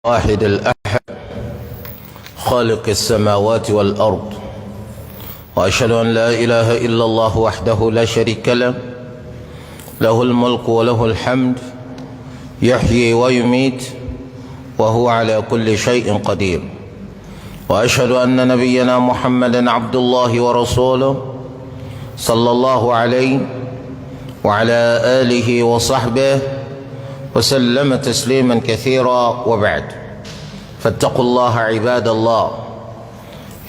واحد الأحد خالق السماوات والأرض وأشهد أن لا إله إلا الله وحده لا شريك له له الملك وله الحمد يحيي ويميت وهو على كل شيء قدير وأشهد أن نبينا محمدا عبد الله ورسوله صلى الله عليه وعلى آله وصحبه وسلم تسليما كثيرا وبعد فاتقوا الله عباد الله.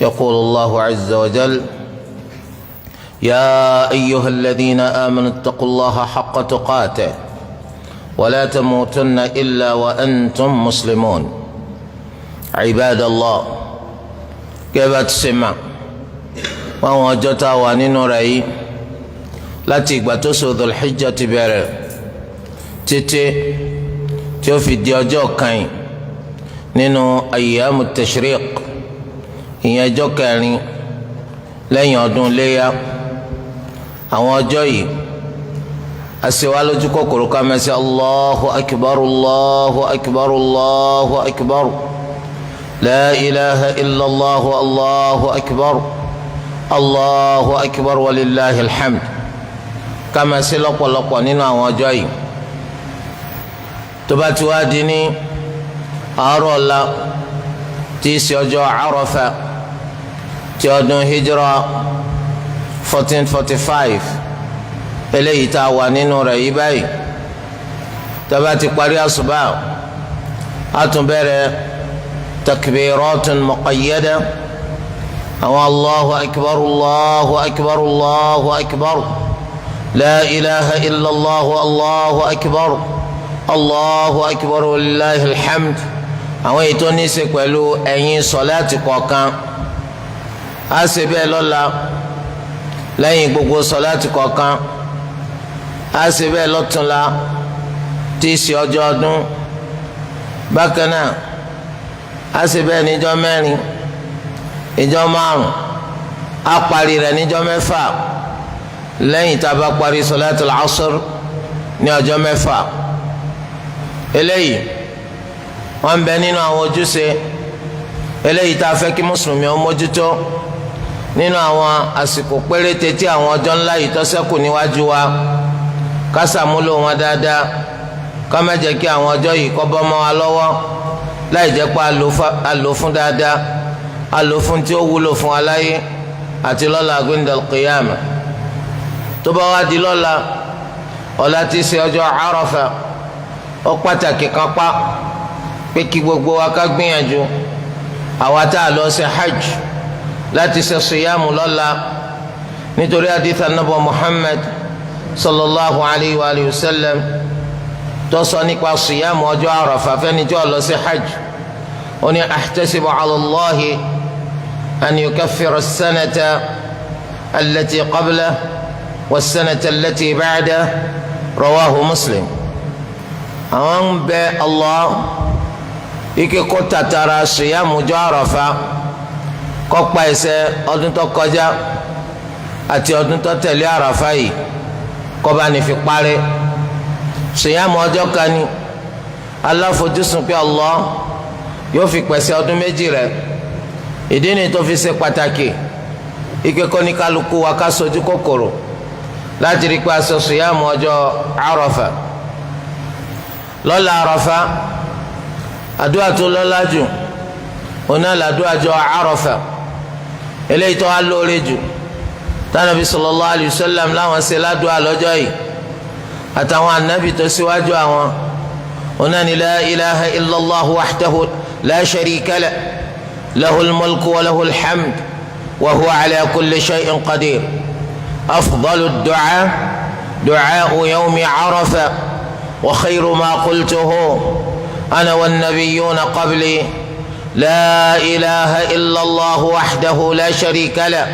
يقول الله عز وجل: يا أيها الذين آمنوا اتقوا الله حق تقاته ولا تموتن إلا وأنتم مسلمون. عباد الله، كيف تسمع وهو جتا ونين رأي لا تقبتسوا ذو الحجة بره títí tí ó fi di ọjọ́ kan nínú ayyamu tashriq, ìyẹn ọjọ́ kẹrin lẹ́yìn ọdún léyà. àwọn ọjọ́ yìí àṣewá lójú kòkòrò ká máa ṣe Allahu akbar Allahu akbar Allahu akbar la ilaha illallah Allahu akbar Allahu akbar walillahi alhamd, ká máa ṣe lọ́pọ̀lọpọ̀ nínú àwọn ọjọ́ yìí. tó bá ti wá di ní àárọ̀ ọ̀la tí í ṣe ọjọ́ Àrafà ti ọdún hijra 1445 eléyìí tá a wà nínú rẹ̀ yí báyìí, tó bá ti parí àsùbá a tún bẹ̀rẹ̀ takbiratun muqayyada, àwọn Allahu akbar Allahu akbar Allahu akbar la ilaha illallah Allahu akbar Allahu akbar walillahi alhamd. àwọn èyí tó ní í ṣe pẹ̀lú ẹ̀yìn sọ̀láàtì kọ̀ọ̀kan á ṣe bẹ́ẹ̀ lọ́la lẹ́yìn gbogbo sọ̀láàtì kọ̀ọ̀kan, á ṣe bẹ́ẹ̀ lọ́túnla tí í ṣe ọjọ́ ọdún. bákan náà á ṣe bẹ́ẹ̀ níjọ́ mẹ́rin, ìjọ́ márùn, á parí rẹ̀ níjọ́ mẹ́fà lẹ́yìn tá a bá parí sọ̀láàtì al-asr ní ọjọ́ mẹ́fà. eléyìí wọn bẹ nínú àwọn ojúṣe eléyìí tá a fẹ́ kí mùsùlùmí ó mójútó nínú àwọn àsìkò péréte tí àwọn ọjọ́ ńlá yìí tó ṣẹ́kù níwájú wa, ká ṣàmúlò wọn dáadáa, ká má jẹ́ kí àwọn ọjọ́ yìí kó bọ́ mọ́ wa lọ́wọ́ láì jẹ́ pé a lò fún dáadáa, a lò fún tí ó wúlò fún wa láyé àti lọ́la gbendal qiyama. tó bá wá di lọ́la ọ̀la tí í ṣe ọjọ́ Àrafà, ó pàtàkì kan pa pé kí gbogbo wa ká gbìyànjú àwa tá a lọ ṣe hajj láti ṣe ṣìyàmù lọ́la, nítorí hadith Ànábì Muhammad sallallahu alayhi wa sallam tó sọ nípa ṣìyàmù ọjọ́ Àrafà fẹ́ni tí ó lọ ṣe hajj. ó ní ahtasibu ala Allahi an yukaffira as-sanata allati qablahu was-sanata allati ba'dahu, rawahu Muslim. àwọn ń bẹ Allah ike kó tatara ṣìyàmù ọjọ́ Àrafà kó pa ẹ̀ṣẹ̀ ọdún tó kọjá àti ọdún tó tẹ̀lé Àrafà yìí kó bá ní fi parí. ṣìyàmù ọjọ́ kan ní aláfojúsùn pé Allah yóò fi pẹ̀sẹ̀ ọdún méjì rẹ̀. ìdí ni tó fi ṣe pàtàkì ike kó ní kálukú wa ká sojú kòkòrò láti rí pé a ṣe ṣìyàmù ọjọ́ Àrafà. lọ́la Àrafà àdúrà tó lọ́lá jù ọ̀nà làdúrà jọ Àrafà, eléyìí tó wá lóore jù tánàbí sallallahu alayhi wa sallam láwọn ṣe ládùúà lọ́jọ́ yìí àtàwọn ànábì tó síwájú àwọn. ọ̀nà ni la ilaha illallah wahdahu la sharika lahu lahul mulku wa lahul hamd wa huwa ala kulli shay'in qadir. afdalu du'a du'a'u yawmi Arafa wa khayru ma qultuhu أنا والنبيون قبلي لا إله إلا الله وحده لا شريك له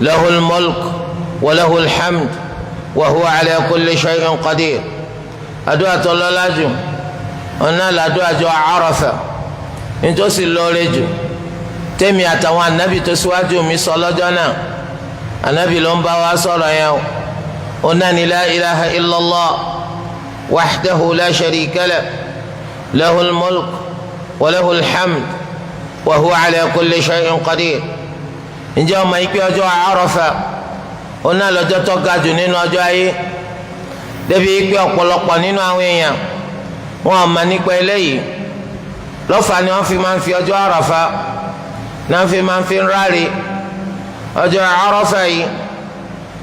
له الملك وله الحمد وهو على كل شيء قدير. أدعى الله لاجو أنا لا أدعى جو عرفة إنتو سلولجو تمي أتوان النبي تسواجو مصلى جنا النبي لنبا وصل يوم أنني لا إله إلا الله وحده لا شريك له له الملك wa lahul hamd wa huwa ala kulli shay'in qadir. ǹjẹ́ o mọ̀ pé ọjọ́ Àrafà ó náà lọ́jọ́ tó ga jù nínú ọjọ́ ayé débi pé ọ̀pọ̀lọpọ̀ nínú àwọn èèyàn wọn ò mọ̀ nípa eléyìí lọ́fà ni wọ́n fi máa ń fi ọjọ́ Àrafà náà fi máa ń fi ráre. ọjọ́ Àrafà yìí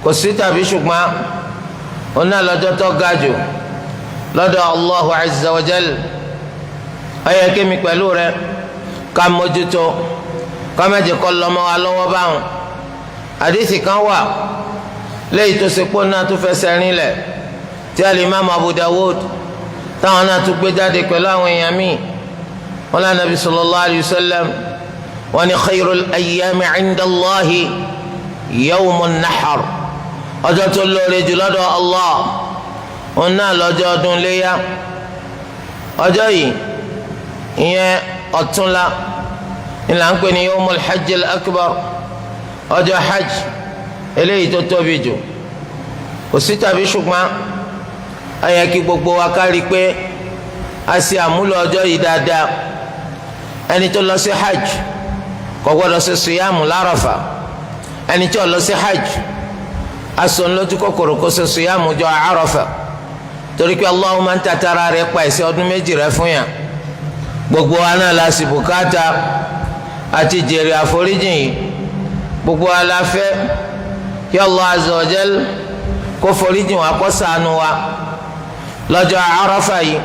kò sí tàbí ṣùgbọ́n ó náà lọ́jọ́ tó ga jù lọ́dọ̀ Allahu azza wa jal. ó yẹ kémi pẹ̀lú rẹ ká mójútó ká má jẹ́ kó lọ́mọ wa lọ́wọ́ báwọn. àdìsí kan wà léyìí tó ṣe pé náà tó fẹsẹ̀ rinlẹ̀ tí alimami Abu Dawud táwọn náà tó gbé jáde pẹ̀lú àwọn èèyàn míì. wọn lé Nabi sallallahu alayhi wa sallam wọn ni khayrul ayyami inda Allahi yawmun nahar. ọjọ́ tó lóore jù lọ́dọ̀ Allah òun náà lọ́jọ́ ọdún léyà. ọjọ́ yìí ìyẹn ọ̀túnla ìlànà ń pè ní yawmul hajj al-akbar, ọjọ́ hajj eléyìí tó tóbi jù. kò sí tàbí ṣùgbọ́n ó yẹ kí gbogbo wa kárí pé a ṣe àmúlò ọjọ́ yìí dáadáa. ẹni tó lọ sí hajj kò gbọdọ̀ ṣe suyamu l'Arafa. ẹni tí ó lọ sí hajj aṣọ ńlójú kòkòrò kó ṣe suyamu jọ Arafa, torí pé Allahu máa ń tàtàrà rẹ̀ pa ẹ̀ṣẹ̀ ọdún méjì rẹ̀ fún yàn. gbogbo wa náà la sì bùkátà àti jèrè àforíjìn yìí. gbogbo wa la fẹ́ kí Allah azza wa jal kó foríjìn wa kó ṣàánú wa. lọ́jọ́ Arafa yìí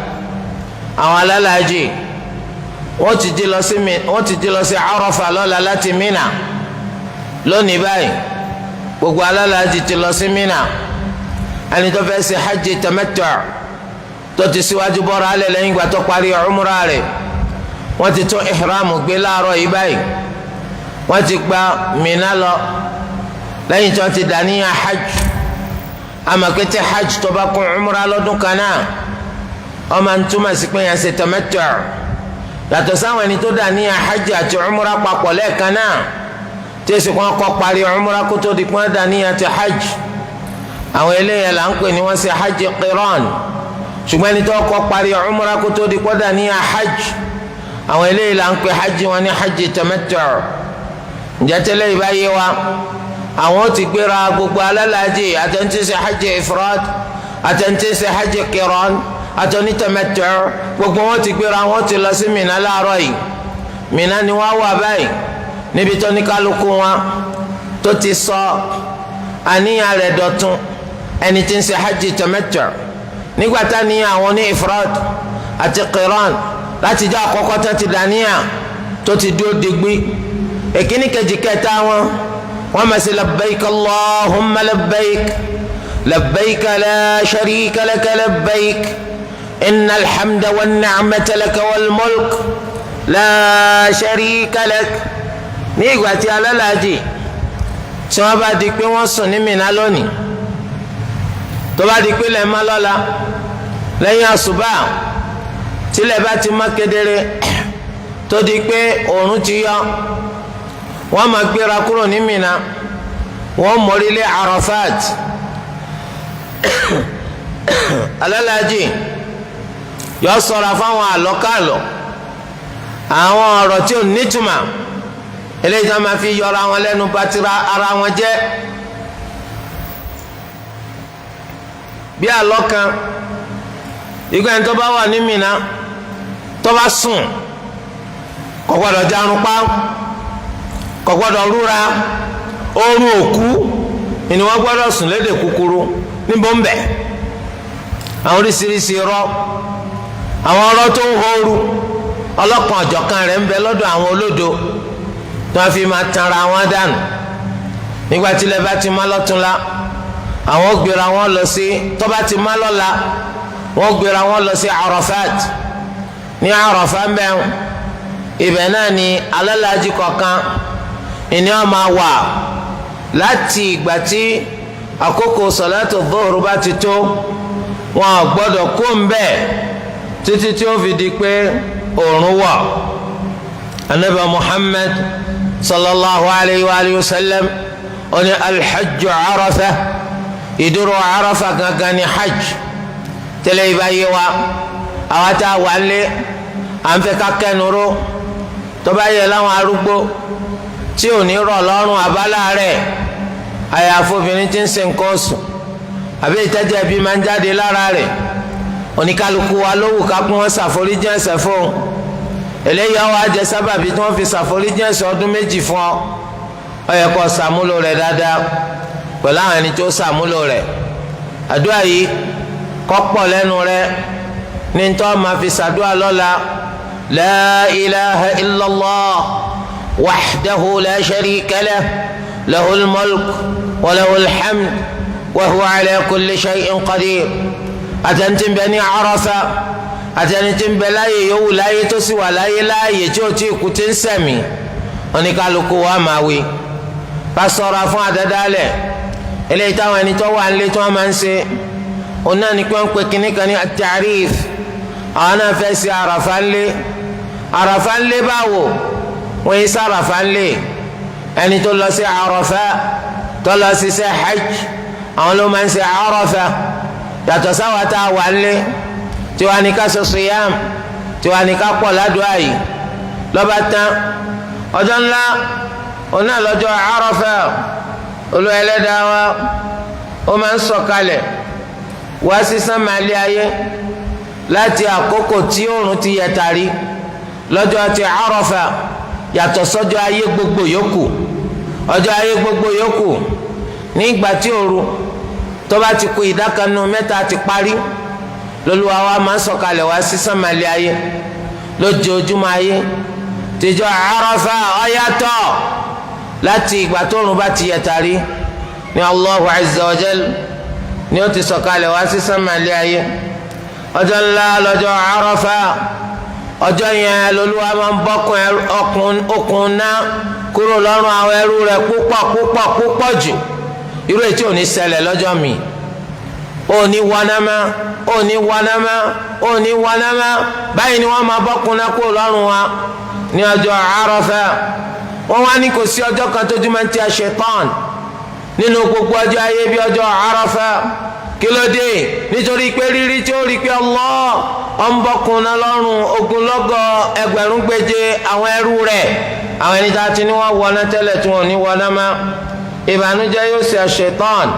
àwọn alálàájì wọ́n ti jí lọ sí Arafa lọ́la láti Mina. lónìí báyìí gbogbo alálàájì ti lọ sí Mina. ẹni tó fẹ́ ṣe hajj tamattu' tó ti síwájú bọ́ra alẹ́ lẹ́yìn ìgbà tó parí umra rẹ̀ wọ́n ti tún ihramu gbé láàárọ̀ yìí báyìí. wọ́n ti gba Mina lọ lẹ́yìn tí wọ́n ti dàníyàn hajj. amakété hajj tó bá kún umra lọ́dún kan náà ó máa ń túmọ̀ sí pé yẹn ṣe tamattu'. yàtọ̀ sáwọn ẹni tó dàníyàn hajj àti umra papọ̀ lẹ́ẹ̀kan náà tí èsì kan kọ́ parí umra kó tó di pọ́n dàníyàn ti hajj. àwọn eléyàn là ń pè ní wọ́n ṣe hajj qiran. ṣùgbọ́n ẹni tó kọ́ parí umra kó tó di pọ́n dàníyàn hajj, àwọn eléyìí là ń pè hajj wọn ní hajj tamattu'. ǹjẹ́ tẹ́lẹ̀ yìí bá yé wa àwọn ti gbéra gbogbo alálàájì àtẹ̀ntì ṣe hajj ifrad àtẹ̀ntì ṣe hajj qiran àtẹ̀ntì tamattu' gbogbo wọn ti gbéra wọn ti lọ sí Mina láàárọ̀ yìí. Mina ni wọ́n wà báyìí níbi tó ní kálukú wọn tó ti sọ àníyàn rẹ̀ dọ̀tun. ẹni tí ń ṣe hajj tamattu' nígbà tá ní àwọn ní ifrad àti qiran láti jẹ́ àkọ́kọ́ tó ti dàníyàn tó ti dúró digbí. èkíní kejì kẹta wọ́n máa ṣe labbaik Allahumma labbaik labbaik la sharika laka labbaik innal hamda wan ni'mata laka wal mulk la sharika lak. ní ìgbà tí alálàájì tí wọ́n bá di pé wọ́n sùn ní Mina lónìí tó bá di pé lẹ́ẹ̀ má lọ́la lẹ́yìn àṣùbà tílẹ̀ bá ti má kedere tó di pé oòrùn ti yọ wọ́n máa gbéra kúrò ní Mina wọ́n mórílé Arafat. alálàájì yọ ṣọ́ra fáwọn àlọ́kàlọ́ àwọn ọ̀rọ̀ tí ò nítumọ̀ eléyìí tí wọ́n máa fi yọra wọn lẹ́nu bàtìrà ara wọn jẹ́. bí àlọ́ kan ìgbà yẹn tó bá wà ní Mina tó bá sùn kò gbọdọ̀ jarun pa kò gbọdọ̀ rúra oorun òkú ni wọ́n gbọdọ̀ sùn lédè kúkúrú níbo ń bẹ̀. àwọn oríṣiríṣi irọ́ àwọn ọ̀rọ̀ tó ń hóoru ọlọ́kan ọ̀jọ̀kan rẹ̀ ń bẹ lọ́dọ̀ àwọn olódo tí wọ́n fi máa tanra wọn dànù. nígbà tí ilẹ̀ bá ti má lọ́túnla àwọn gbéra wọn lọ sí tó bá ti má lọ́la wọ́n gbéra wọn lọ sí Arafat. ní Arafat ń bẹ̀ ibẹ̀ náà ni alálàájì kọ̀ọ̀kan ìní wọn máa wà láti ìgbà tí àkókò sọ̀látù dhuhr bá ti tó. wọn ò gbọ́dọ̀ kó ń bẹ̀ títí tí ó fi di pé òòrùn wọ̀. anabi Muhammad sallallahu alayhi wa sallam ó ní alhajju Arafa, ìdúró Arafa gangan ni hajj. tẹ́lẹ̀ ìbáyé wa àwa tá a wà lé à ń fẹ́ ká kẹ́nu ró tó bá yẹ láwọn arúgbó tí ò ní rọ̀ lọ́rùn àbálà rẹ̀ àyàfó obìnrin tí ń ṣe nǹkan oṣù àbí ìtẹ́jẹ́ bí máa ń jáde lára rẹ̀ oníkálukú wa ló wù ká pín wọn ṣàforíjì ẹ̀ṣẹ̀ fún eléyìí àwọn àjẹ sábàbí tí wọ́n fi ṣàforíjì ẹ̀ṣẹ̀ ọdún méjì fún ọ ó yẹ kó ṣàmúlò rẹ̀ dáadáa pẹ̀lú àwọn ẹni tó ṣàmúlò rẹ̀ àdúrà yìí kó pọ̀ lẹ́nu rẹ̀ ní tó máa fi ṣàdúrà lọ́la la ilaha illallah wahdahu la sharika lah lahul mulk wa lahul hamd wa huwa ala kulli shay'in qadir àtẹnití ń bẹ ní Àrafà àtẹnití ń bẹ láàyè yòówù láàyè tó sì wà láàyè tí ó ti kú tí ń sẹ̀mí oníkálukú wa máa wí ká ṣọ́ra fún àdádálẹ̀ eléyìí táwọn ẹni tó wà nílé tí wọ́n máa ń ṣe òun náà ní pé wọ́n pe kínní kan ní at-ta'rif àwọn náà fẹ́ ṣe àràfà ńlé báwo wọ́n yí sàràfà ńlé ẹni tó lọ sí Àrafà tó lọ sí ṣe hajj àwọn ló máa ń ṣe Àrafà yàtọ̀ sáwà tá a wà ńlé tí wàá ní ká ṣe siyam tí wàá ní ká pọ̀ ládùúgbò yìí lọ́ba tán ọjọ́ ńlá òun náà lọ́jọ́ Àrafà Olúwa Ẹlẹ́dàá wa ó máa ń sọ̀kalẹ̀ wá sí sánmà ilé ayé láti àkókò tí oòrùn ti yẹ tàrí lọ́jọ́ ti Àrafà yàtọ̀ sọ́jọ́ ayé gbogbo yòókù ọjọ́ ayé gbogbo yòókù nígbà tí òru tó bá ti kù ìdákanu mẹ́ta ti parí l'Olúwa wa máa ń sọ̀kalẹ̀ wá sí sánmà ilé ayé lójoojúmọ́ ayé tìjọ́ Àrafà ó yàtọ̀ láti ìgbà tó oòrùn bá ti yẹ tàrí ni Allahu Azza wa Jal ni ó ti sọ̀kalẹ̀ wá sí sánmà ilé ayé ọjọ́ ńlá lọ́jọ́ Àrafà ọjọ́ yẹn l'Olúwa máa ń bọ́kùn okùn náà kúrò lọ́rùn àwọn ẹrú rẹ̀ púpọ̀ jù irú ètí ò ní ṣẹlẹ̀ lọ́jọ́ mi ò ní wọnámá báyìí ni wọ́n máa bọ́kùn náà kúrò lọ́rùn wa ní ọjọ́ Àrafà wọ́n wá ní kò sí ọjọ́ kan tójú máa ń ti Ṣaitan nínú gbogbo ọjọ́ ayé bí ọjọ́ Àrafà kí ló dé nítorí pé rírí tí ó rí pé Allah ọ̀nbọ̀kùnrin lọ́rùn ogunlọ́gọ̀ ẹgbẹ̀rún gbèje àwọn ẹrú rẹ̀ àwọn ẹni tá a ti ní wọ́n wọná tẹ́lẹ̀ tí wọ́n ní wọná má ìbànújẹ́ yóò ṣe Ṣaitan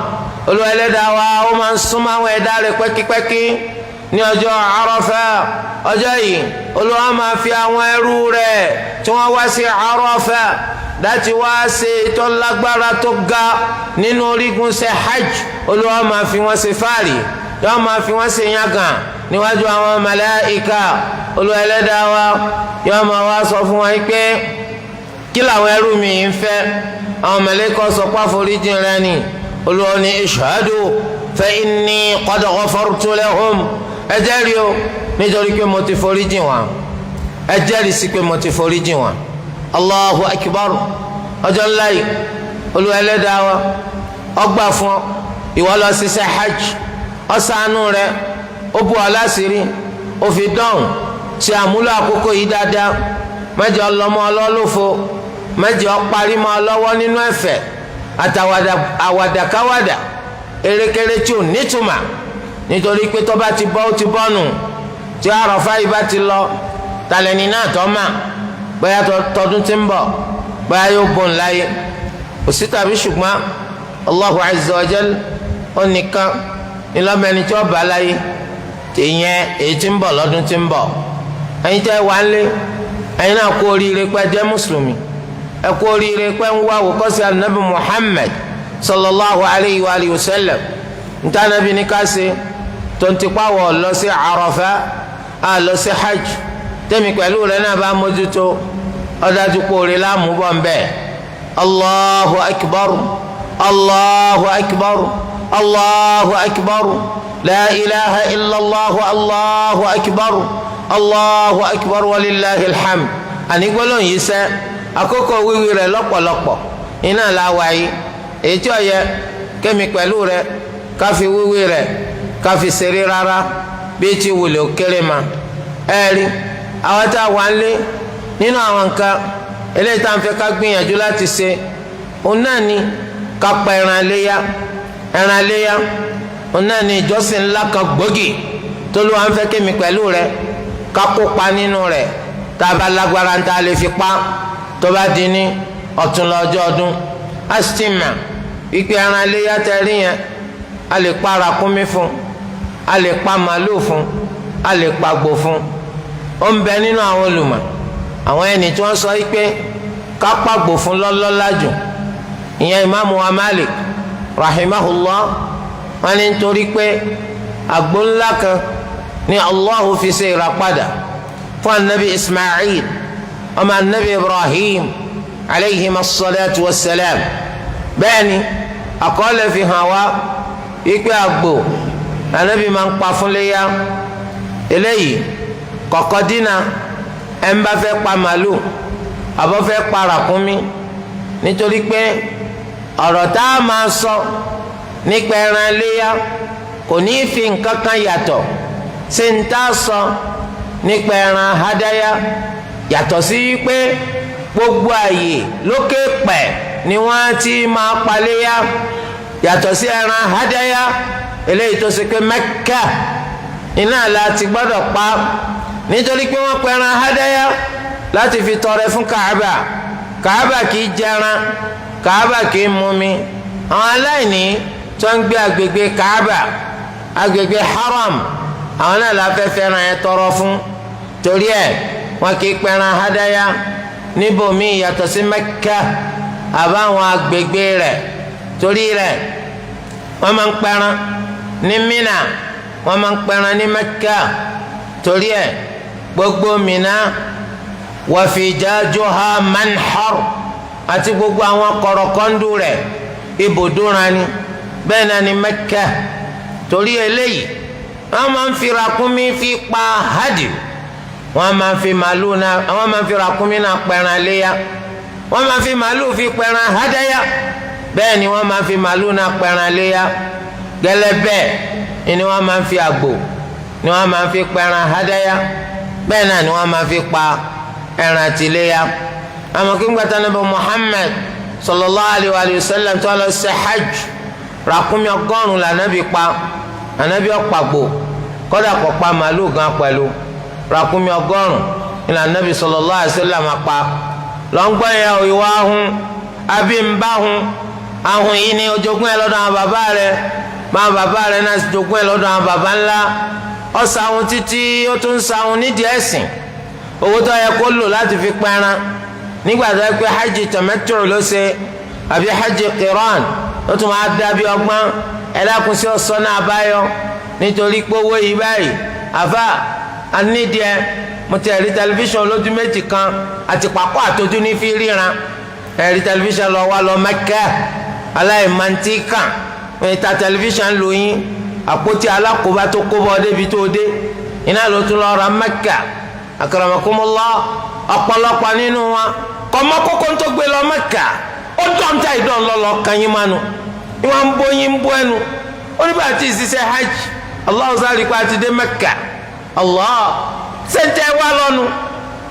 Olúwa Ẹlẹ́dàá wa ó máa ń súnmọ́ àwọn ẹ̀dá rẹ̀ pẹ́kípẹ́kí ní ọjọ́ Àrafà ọjọ́ yìí Olúwa máa fi àwọn ẹrú rẹ̀ tí wọ́n wá sí Àrafà láti wá ṣe tó lágbára tó ga nínú orígun ṣe hajj Olúwa máa fi wọ́n ṣe fáàrí yóò máa fi wọ́n ṣe yangàn níwájú àwọn màláíkà Olúwa Ẹlẹ́dàá wa yóò máa wá sọ fún wọn pé kí làwọn ẹrú mi ń fẹ́ àwọn màláíkà sọ pé àforíjì rẹ ni Olúwa ní ishhadu fa inni qad ghafartu lahum ẹ jẹ́rìí o nítorí pé mo ti foríjì wọn ẹ jẹ́rìí sí pé mo ti foríjì wọn. Allahu akbar ọjọ́ ńlá yìí Olúwa Ẹlẹ́dàá wa ọgbà fún ọ ìwọ lọ ṣiṣẹ́ hajj ọ̀sánú rẹ ó bu ọ láṣìírí ó fi dọ́hùn ṣe àmúlò àkókò yìí dáadáa mẹ́jọ ọlọ́mọ ọlọ́lọ́fọ mẹ́jọ parí mọ́ ọlọ́wọ́ nínú ẹ̀fẹ̀ àwàdàkáwàdà erékeré tí ò nítumà nítorí pé tó bá ti bọ́ ó ti bọ́nu tí Àrafà yìí bá ti lọ tàlẹ́ni náà tọ́ mà bóyá tọdún tí ń bọ̀ bóyá yóò bọ̀ ńláyé òsì tàbí ṣùgbọ́n Allahu Azza wa Jal ó nìkan ńlọmọ ẹni tí wọ́n bá láyé tìyẹn èyí tí ń bọ̀ lọ́dún tí ń bọ̀ ẹ̀yin tẹ́ wà ń lé ẹ̀yin náà kú oríire pé jẹ́ mùsùlùmí ẹ kú oríire pé ń wá àwòkọ́ṣe anabi Muhammad sallallahu alayhi wa alihi wa sallam níta nàbí ní ká ṣe tó ń tipa wọ̀ lọ sí Àrafà á lọ sí hajj tẹ́mi pẹ̀lú rẹ̀ náà bá mójútó ọ̀dájú kó orí láàmúbọ̀ ń bẹ̀ Allahu akbar Allahu akbar Allahu akbar la ilaha illallah Allahu akbar Allahu akbar walillahi alhamd ànígbọ́lọ́ yìí sẹ́ àkókò wíwí rẹ̀ lọ́pọ̀lọpọ̀ iná làwà yìí èyí tí ó yẹ kẹ́mi pẹ̀lú rẹ̀ káfi wíwí rẹ̀ káfi ṣeré rárá bí ti wùlé òkèrè ma ẹ̀rí àwọn tá a wà ń lé nínú àwọn nǹkan eléyìí tá à ń fẹ́ ká gbìyànjú láti ṣe òun náà ni ká pa ẹran léyà òun náà ni ìjọsìn ńlá kan gbòógì tó ló wà ń fẹ́ kémi pẹ̀lú rẹ̀ ká kópa nínú rẹ̀ tá a bá lágbára ń tá a lè fi pa tó bá di ní ọ̀túnla ọjọ́ ọdún. a sì ti mà wípé ẹran iléyá tẹ̀rí yẹn a lè pa ràkúnmí fún, a lè pa màálù fún, a lè pa àgbò fún. ó ń bẹ nínú àwọn olùmọ̀ àwọn ẹni tí wọ́n sọ wípé ká pàgbò fún lọ́lọ́lá jù, ìyẹn ìmáàmù wa Malik rahimahullah, wọ́n ní nítorí pé àgbò ńlá kan ní Allahu fi ṣe ìràpadà fún anabi Ismail ọmọ anabi Ibrahim alayhim as-salatu was-salam. bẹ́ẹ̀ ni àkọọ́lẹ̀ fi hàn wá wípé àgbò anabi máa ń pa fún léyà. eléyìí kọ̀kọ́ dínà ẹ̀ ń bá fẹ́ pa màlúù àbọ̀ fẹ́ pa ràkúnmí, nítorí pé ọ̀rọ̀ tá a máa sọ nípa ẹran léyà kò ní í fi nǹkan kan yàtọ̀ sí ń tá a sọ nípa ẹran hádáyà, yàtọ̀ sí pé gbogbo àyè lókè pẹ̀ ni wọ́n ti máa pa léyà, yàtọ̀ sí ẹran hádáyà eléyìí tó ṣe pé Mẹ́kà iná la ti gbọ́dọ̀ pa, nítorí pé wọ́n pa ẹran hádáyà láti fi tọrẹ fún Kaaba. Kaaba kì í jẹran, Kaaba kì í mumi. àwọn aláìní tó ń gbé agbègbè Kaaba, agbègbè haram, àwọn náà la fẹ́ fẹ́ràn ẹ tọrọ fún. torí ẹ wọn kì í pẹran hádáyà níbòmíì yàtọ̀ sí Mẹ́kà àbáwọn agbègbè rẹ̀. torí rẹ̀ wọ́n máa ń pẹran ní Mina, wọ́n máa ń pẹran ní Mẹ́kà. torí ẹ gbogbo Mina wàfíjájúha manhar àti gbogbo àwọn kọ̀rọ̀kọ́ndù rẹ̀ ibùdóra ni, bẹ́ẹ̀ náà ni Mẹ́kà. torí eléyìí wọ́n máa ń fi ràkúnmí fi pa hadi, wọ́n máa ń fi màlúù náà, wọ́n máa ń fi ràkúnmí náà pẹran léyà, wọ́n máa ń fi màlúù fi pẹran hádáyà, bẹ́ẹ̀ ni wọ́n máa ń fi màlúù náà pẹran léyà. gẹ́lẹ́ bẹ́ẹ̀ ni wọ́n máa ń fi àgbò ni wọ́n máa ń fi pẹran hádáyà, bẹ́ẹ̀ náà ni wọ́n máa ń fi pa ẹran tìléyà. àmọ́ kí n gbàtà nàbẹ Muhammad sallallahu alayhi wa sallam tó lọ ṣe hajj, ràkúnmí 100 lànàbí pa, ànàbí ọ̀pàgbò kọ́dà kọ́ pa màlúù gan pẹ̀lú. ràkúnmí 100 ni lànàbí sallallahu alayhi wa sallam pa. lọ́ngbọ́n yẹn ò ìwà ahun àbí ń bá hun, ahun yìí ni ojogún ẹ lọ́dọ̀ àwọn bàbá rẹ̀, máa bàbá rẹ̀ náà jogún ẹ lọ́dọ̀ àwọn bàbá ńlá. ó sàhun títí ó tún sàhun nídìí ẹ̀sìn. owó tó yẹ kó lò láti fi pẹran nígbà tó yẹ pé hajj tamattu ló ṣe àbí hajj qiran, ó tún máa dábí ọgbọ́n ẹlẹ́kùn sí ọ̀sán náà báyọ, nítorí pé owó yìí báyìí àfa anídìẹ mo ti ẹ̀rí tẹlifíṣàn lójú méjì kan àti pàkó àtọ́jú ní fi ríran. ẹ̀rí tẹlifíṣàn lọ wá lọ Mẹ́kà aláìmọ̀ntì kan wọ́n ta tẹlifíṣàn lóyún àpótí alákòóbá tó kóbọ̀ débi tó dé iná ló tún lọ ra Mẹ́kà. akramakumullah ọ̀pọ̀lọpọ̀ nínú wa kọ́mọ́ kókó tó gbé lọ Mẹ́kà ó dọ̀ntà ìdán lọ́lọ́ kanyin mánu ìwọ̀n ń bóyin ń bó ẹnu oníbà tí ìṣiṣẹ́ hajj Allahu sáré pa ti dé Mẹ́kà. Allah sẹ́ńtẹ́ wá lọ́nu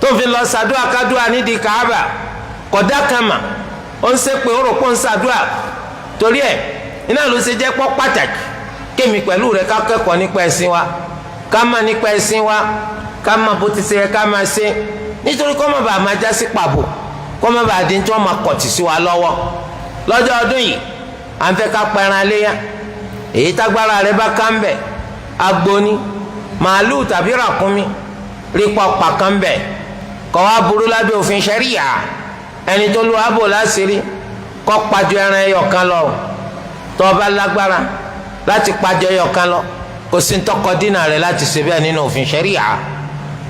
tó fi lọ sàdúrà kádùá nídìí Kaaba kọ̀dá kama ó ń ṣe pé ó rò pé ó ń sàdúrà. torí ẹ̀ iná ló ṣe jẹ́ pọ́ pàtàkì kémi pẹ̀lú rẹ̀ ká kẹ́kọ̀ọ́ nípa ẹ̀sìn wa, ká mọ̀ nípa ẹ̀sìn wa, ká mọ̀ bó ti ṣe yẹ ká máa ṣe, nítorí kó má bàa máa já sí pàbò, kó má bàa di tí wọ́n máa kọ̀tì sí wa lọ́wọ́. lọ́jọ́ ọdún yìí à ń fẹ́ ká pẹran léyà, èyí tágbára rẹ̀ bá ká ń bẹ̀, agbo ni màálùú tàbí ràkúnmí rí pọ̀pà kan bẹ̀, kọ́ wá burú lábẹ́ òfin ṣẹ́ríyà. ẹni tó lu abo láṣìírí kọ́ pàjọ ẹran ẹyọ kan lọ, tó o bá lágbára láti pàjọ ẹyọ kan lọ kò sí ntọ́kọ dínà rẹ̀ láti ṣe bẹ́ẹ̀ nínú òfin ṣẹ́ríyà.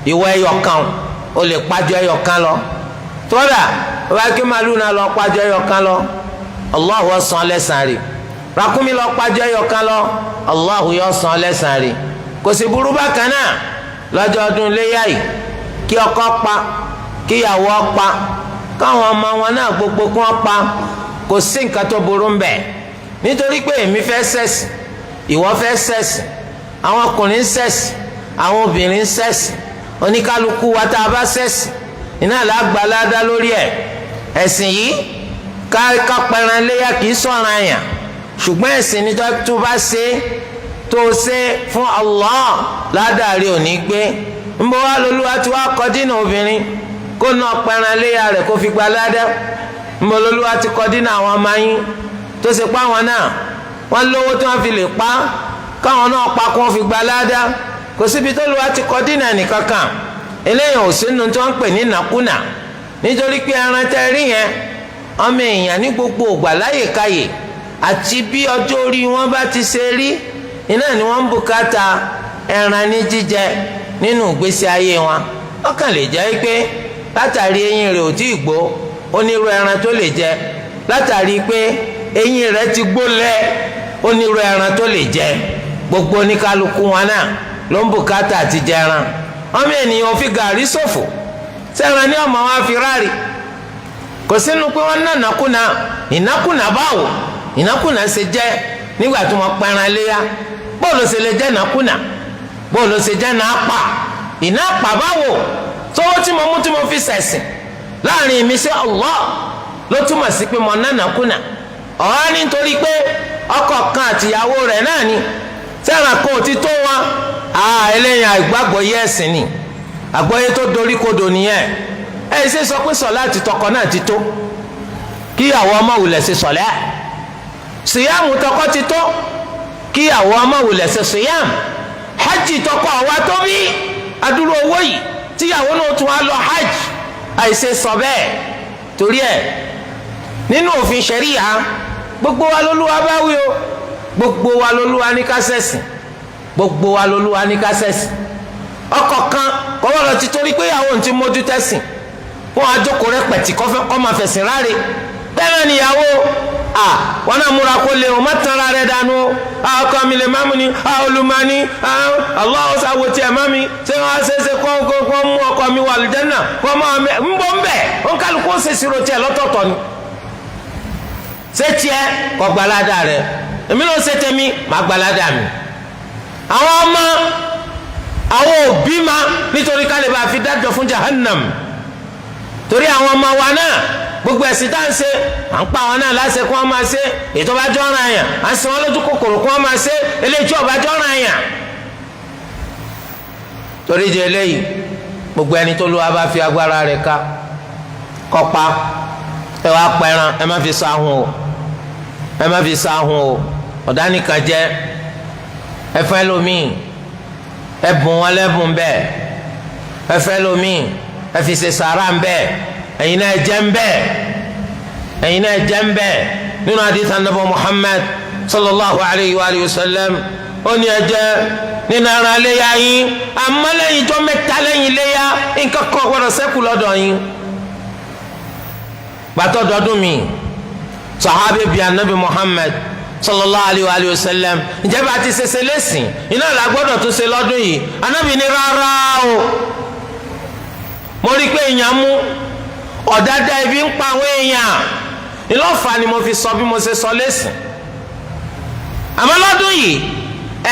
ìwọ ẹyọ kan o lè pàjọ ẹyọ kan lọ, tódà o bá kí màálùú náà lọ pàjọ ẹyọ kan lọ Allahu ó san lẹ́san rẹ̀, ràkúnmí lọ pàjọ ẹyọ kan lọ Allahu yó san lẹ́san rẹ̀. kò sí burú bákan náà lọ́jọ́ ọdún léyà yìí kí ọkọ pa kíyàwó pa káwọn ọmọ wọn náà gbogbo kí wọ́n pa, kò sí nǹkan tó burú ń bẹ̀. nítorí pé èmi fẹ́ ṣẹ̀sìn, ìwọ fẹ́ ṣẹ̀sìn, àwọn ọkùnrin ń ṣẹ̀sìn, àwọn obìnrin ń ṣẹ̀sìn, oníkálukú wa tá a bá ṣẹ̀sìn iná làgbàládá lórí ẹ̀. ẹ̀sìn yìí ká pẹran léyà kì í sọ̀ràn àyàn, ṣùgbọ́n ẹ̀sìn ni tó bá ṣe tó ṣe fún Allah ládàrí òní gbé ńbọ wá lolúwa tí wàá kọ dínà obìnrin kó ná pẹran léyà rẹ̀ kó fi gba ládá ńbọ lolúwa ti kọ dínà àwọn ọmọ yín tó ṣe pa àwọn náà wọ́n lówó tí wọ́n fi lè pa káwọn náà pa kó wọ́n fi gba ládá kò síbi tó lùwà ti kọ dínà nìkankan eléyìí ò sínú tí wọ́n ń pè ní nàkúnà nítorí pé ẹran tẹ́ rí yẹn ọmọ èèyàn ní gbogbo ògbà láyèkáyè àti bí ọjọ́ orí wọn bá ti ṣe rí iná ni wọ́n ń bùkátà ẹran ní jíjẹ nínú ìgbésí ayé wọn wọ́n kàn lè jẹ́ pé látàrí eyín rẹ̀ ò tí ì gbó onírú ẹran tó lè jẹ látàrí pé eyín rẹ̀ ti gbó lẹ̀ onírú ẹran tó lè jẹ gbogbo oníkálukú wọn náà ló ń bùkátà àti jẹran ọmọ ènìyàn fi gàrí ṣòfò sẹ́ran ní ọmọ wa fi ráàrí kò sínú pé wọ́n ná nàkúnà ìnákúnà báwo ìnákúnà ṣe jẹ́ nígbà tí wọ́n pẹran léyà bóòlù ṣe lè jẹ́ nàkúnà bóòlù ṣe jẹ́ nàápà ìnáàpà báwo tówó tí mo mú tí mo fi ṣẹ̀sìn láàrin mi sí Allah ló túmọ̀ sí pé mo ná nàkúnà ọ̀hán nítorí pé ọkọ kan àtìyàwó rẹ̀ náà ni sẹ́ran kan ò ti tó wọn eléyìí àgbàgbọ́ yẹ ẹ̀sìn ni àgbọ́yé tó dorí kodò nìyẹn ẹ ṣe sọ pé sọlá ti tọkọ náà ti tó kíyàwó ọmọ wulẹ̀ ṣe sọlá síyàmù tọkọ ti tó kíyàwó ọmọ wulẹ̀ ṣe síyàmù hajj tọkọ àwa tó bí adúrú owó yìí tíyàwó náà tún wá lọ hajj àìṣe sọ bẹ́ẹ̀ torí ẹ̀ nínú òfin ṣẹ̀ríyà gbogbo wa lÓlúwa bá wí o gbogbo wa lÓlúwa ní ká ṣẹ̀sìn gbogbo wa lÓlúwa ní ká ṣẹ̀sìn ọkọ kan kọ́wọ́lọ́ ti torí pé ìyàwó ti mójú tẹ̀sìn wọn àjọkò rẹ pẹ̀tì kọ́ máa fẹ̀sìn ráre bẹ́ẹ̀ níyàwó wọn náà múra kó lè o má tanra rẹ dànù ọkọ mi lè máàmù ni olùmọ̀ni Allahu sáwọ́ tiẹ̀ mami ṣé wọ́n á ṣeéṣe kọ́ mú ọkọ mi wà lùjẹ́nà kọ́ máa ń bọ́ ń bẹ̀ wọn kálukú ó ṣe ṣírò tiẹ̀ lọ́tọ̀ọ̀tọ̀ ni ṣé tiẹ̀ kọ́ gbalada rẹ èmi ló ṣe tẹ̀mí má gbalada mi àwọn ọmọ àwọn òbí ma nítorí ká lè bá fi dájọ́ fún jahannam torí àwọn ọmọ wa náà gbogbo ẹ̀sìn tá à ń ṣe à ń pa àwọn náà láṣẹ kó wọ́n máa ṣe ètò ọba jọ́ra yàn à ń sìn wọ́n lójú kòkòrò kó wọ́n máa ṣe eléyìí tí ọba jọ́ra yàn. torí di eléyìí gbogbo ẹni tó lówó bá fi agbára rẹ̀ ká kọ́pa ẹ wá pẹran ẹ má fi sáhùn o ẹ má fi sáhùn o ọ̀dánìkan jẹ́ ẹ fẹ́ lómìn ẹbùn wọn lẹ́bùn bẹ́ẹ̀ ẹ fẹ́ lómi ẹ fi ṣe sàrà ń bẹ́ẹ̀ ẹ̀yin náà jẹ́ ń bẹ́ẹ̀ ẹ̀yin náà jẹ́ ń bẹ́ẹ̀ nínú hadith anabi Muhammad sallallahu alayhi wa sallam ó ní ẹ jẹ nínú ara léyà yín àmọ́ lẹ́yìn ijọ́ mẹ́ta lẹ́yìn léyà nǹkan kan gbọ́dọ̀ ṣẹ́kù lọ́dọ̀ yín gbàtọ́ dọ́dún mi sàhábì bíi anabi Muhammad sallallahu alayhi wa sallam ǹjẹ́ bá ti ṣe lẹ́sìn iná la gbọ́dọ̀ tún ṣe lọ́dún yìí anábì ní rárá o mo rí i pé èèyàn mú ọ̀dádá ibi ń pa àwọn èèyàn ìlọ́fà ni mo fi sọ bí mo ṣe sọ lẹ́sìn àmọ́ lọ́dún yìí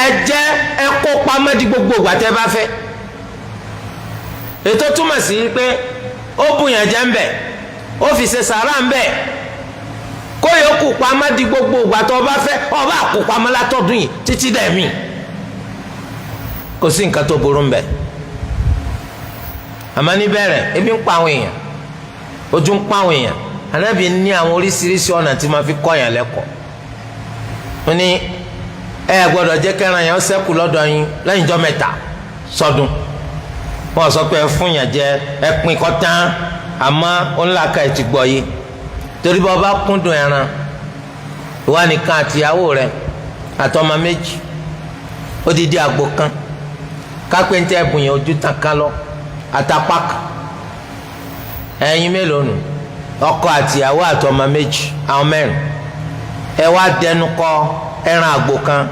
ẹ jẹ́ ẹ kó pamọ́ di gbogbo ìgbà tẹ́ bá fẹ́ ètò túmọ̀ sí pé ó bùyàn jẹ́ ń bẹ̀ ó fi ṣe sàrà ń bẹ̀ kó yòókù pamọ́ di gbogbo ìgbà tó o bá fẹ́ ọba àkó pamọ́ látọ̀dún yìí títí dẹ̀mí kò sí nǹkan tó burú mbẹ̀ àmọ́ níbẹ̀rẹ̀ ebi ń pa àwọn èèyàn ojú ń pa àwọn èèyàn Ànábì ní àwọn oríṣiríṣi ọ̀nà tí máa fi kọ́ yàn lẹ́kọ̀ọ́ ó ní ẹ gbọ́dọ̀ jẹ́ kẹ́ran yẹn ó ṣẹ́kù lọ́dọ̀ yín lẹ́yìn ijọ́ mẹ́ta sọdún wọ́n sọ pé ẹ fún yàn jẹ ẹ pin kọ́ tán àmọ́ ó ńlá ká ẹ ti gbọ́ yìí torí bá ọba kúndùn ẹran ìwà nìkan àtìyàwó rẹ àtọmọ méjì odidi àgbo kan kápẹ́ntẹ́ ẹ̀bùn yẹn ojú tàn ká lọ àtàpá kan ẹ̀yin mélòó nù ọkọ àtìyàwó àtọmọ méjì àwọn mẹ́rin ẹ wá dẹnu kọ ẹran àgbo kan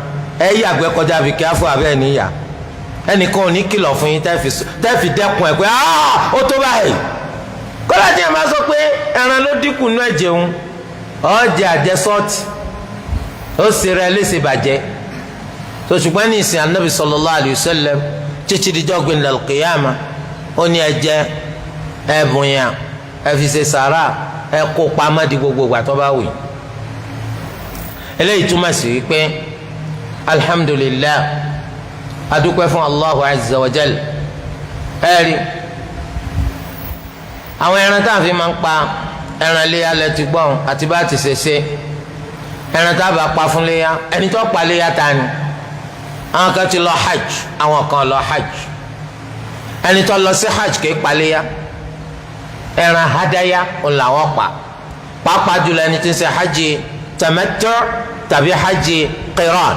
ẹ yàgbẹ́ kọjá fi kí á fún abẹ́ níyà ẹnìkan ò ní kìlọ̀ fún yín tẹ́ẹ̀fì dẹ́kun ẹ̀ pé ó tó báyìí kọ́lá tí a máa sọ pé ẹran ló dínkù nú ẹ̀jẹ̀ òun ọ̀jẹ̀ àjẹsọ́ọ̀tì ó sì rẹ léṣe bàjẹ́ tó ṣùgbọ́n ní ìsìn Ànábì sallallahu alayhi wa sallam títí dijọ́ gbẹ̀ndà al-qiyama ó ní ẹ̀jẹ̀ ẹ̀bùn yàn ẹ fi ṣe sàrà ẹ kó pamọ́ di gbogbo ìgbà tó bá wù yìí eléyìí túmọ̀ sí wípé alhamdulillah adúpẹ́ fún Allahu azza wa jal ẹ̀rí àwọn ẹran tá a fi máa ń pa ẹran léyà lẹ́tí gbọ́n àti bá ti ṣe ẹran tá a bá pa fún léyà ẹni tó pa léyà ta ni àwọn kan ti lọ hajj àwọn kan lọ hajj ẹni tó lọ sí hajj kì í pa léyà ẹran hadaya ń làwọn pa pàápàá jùlọ ẹni tí ń ṣe hajj tamattu' tàbí hajj qiran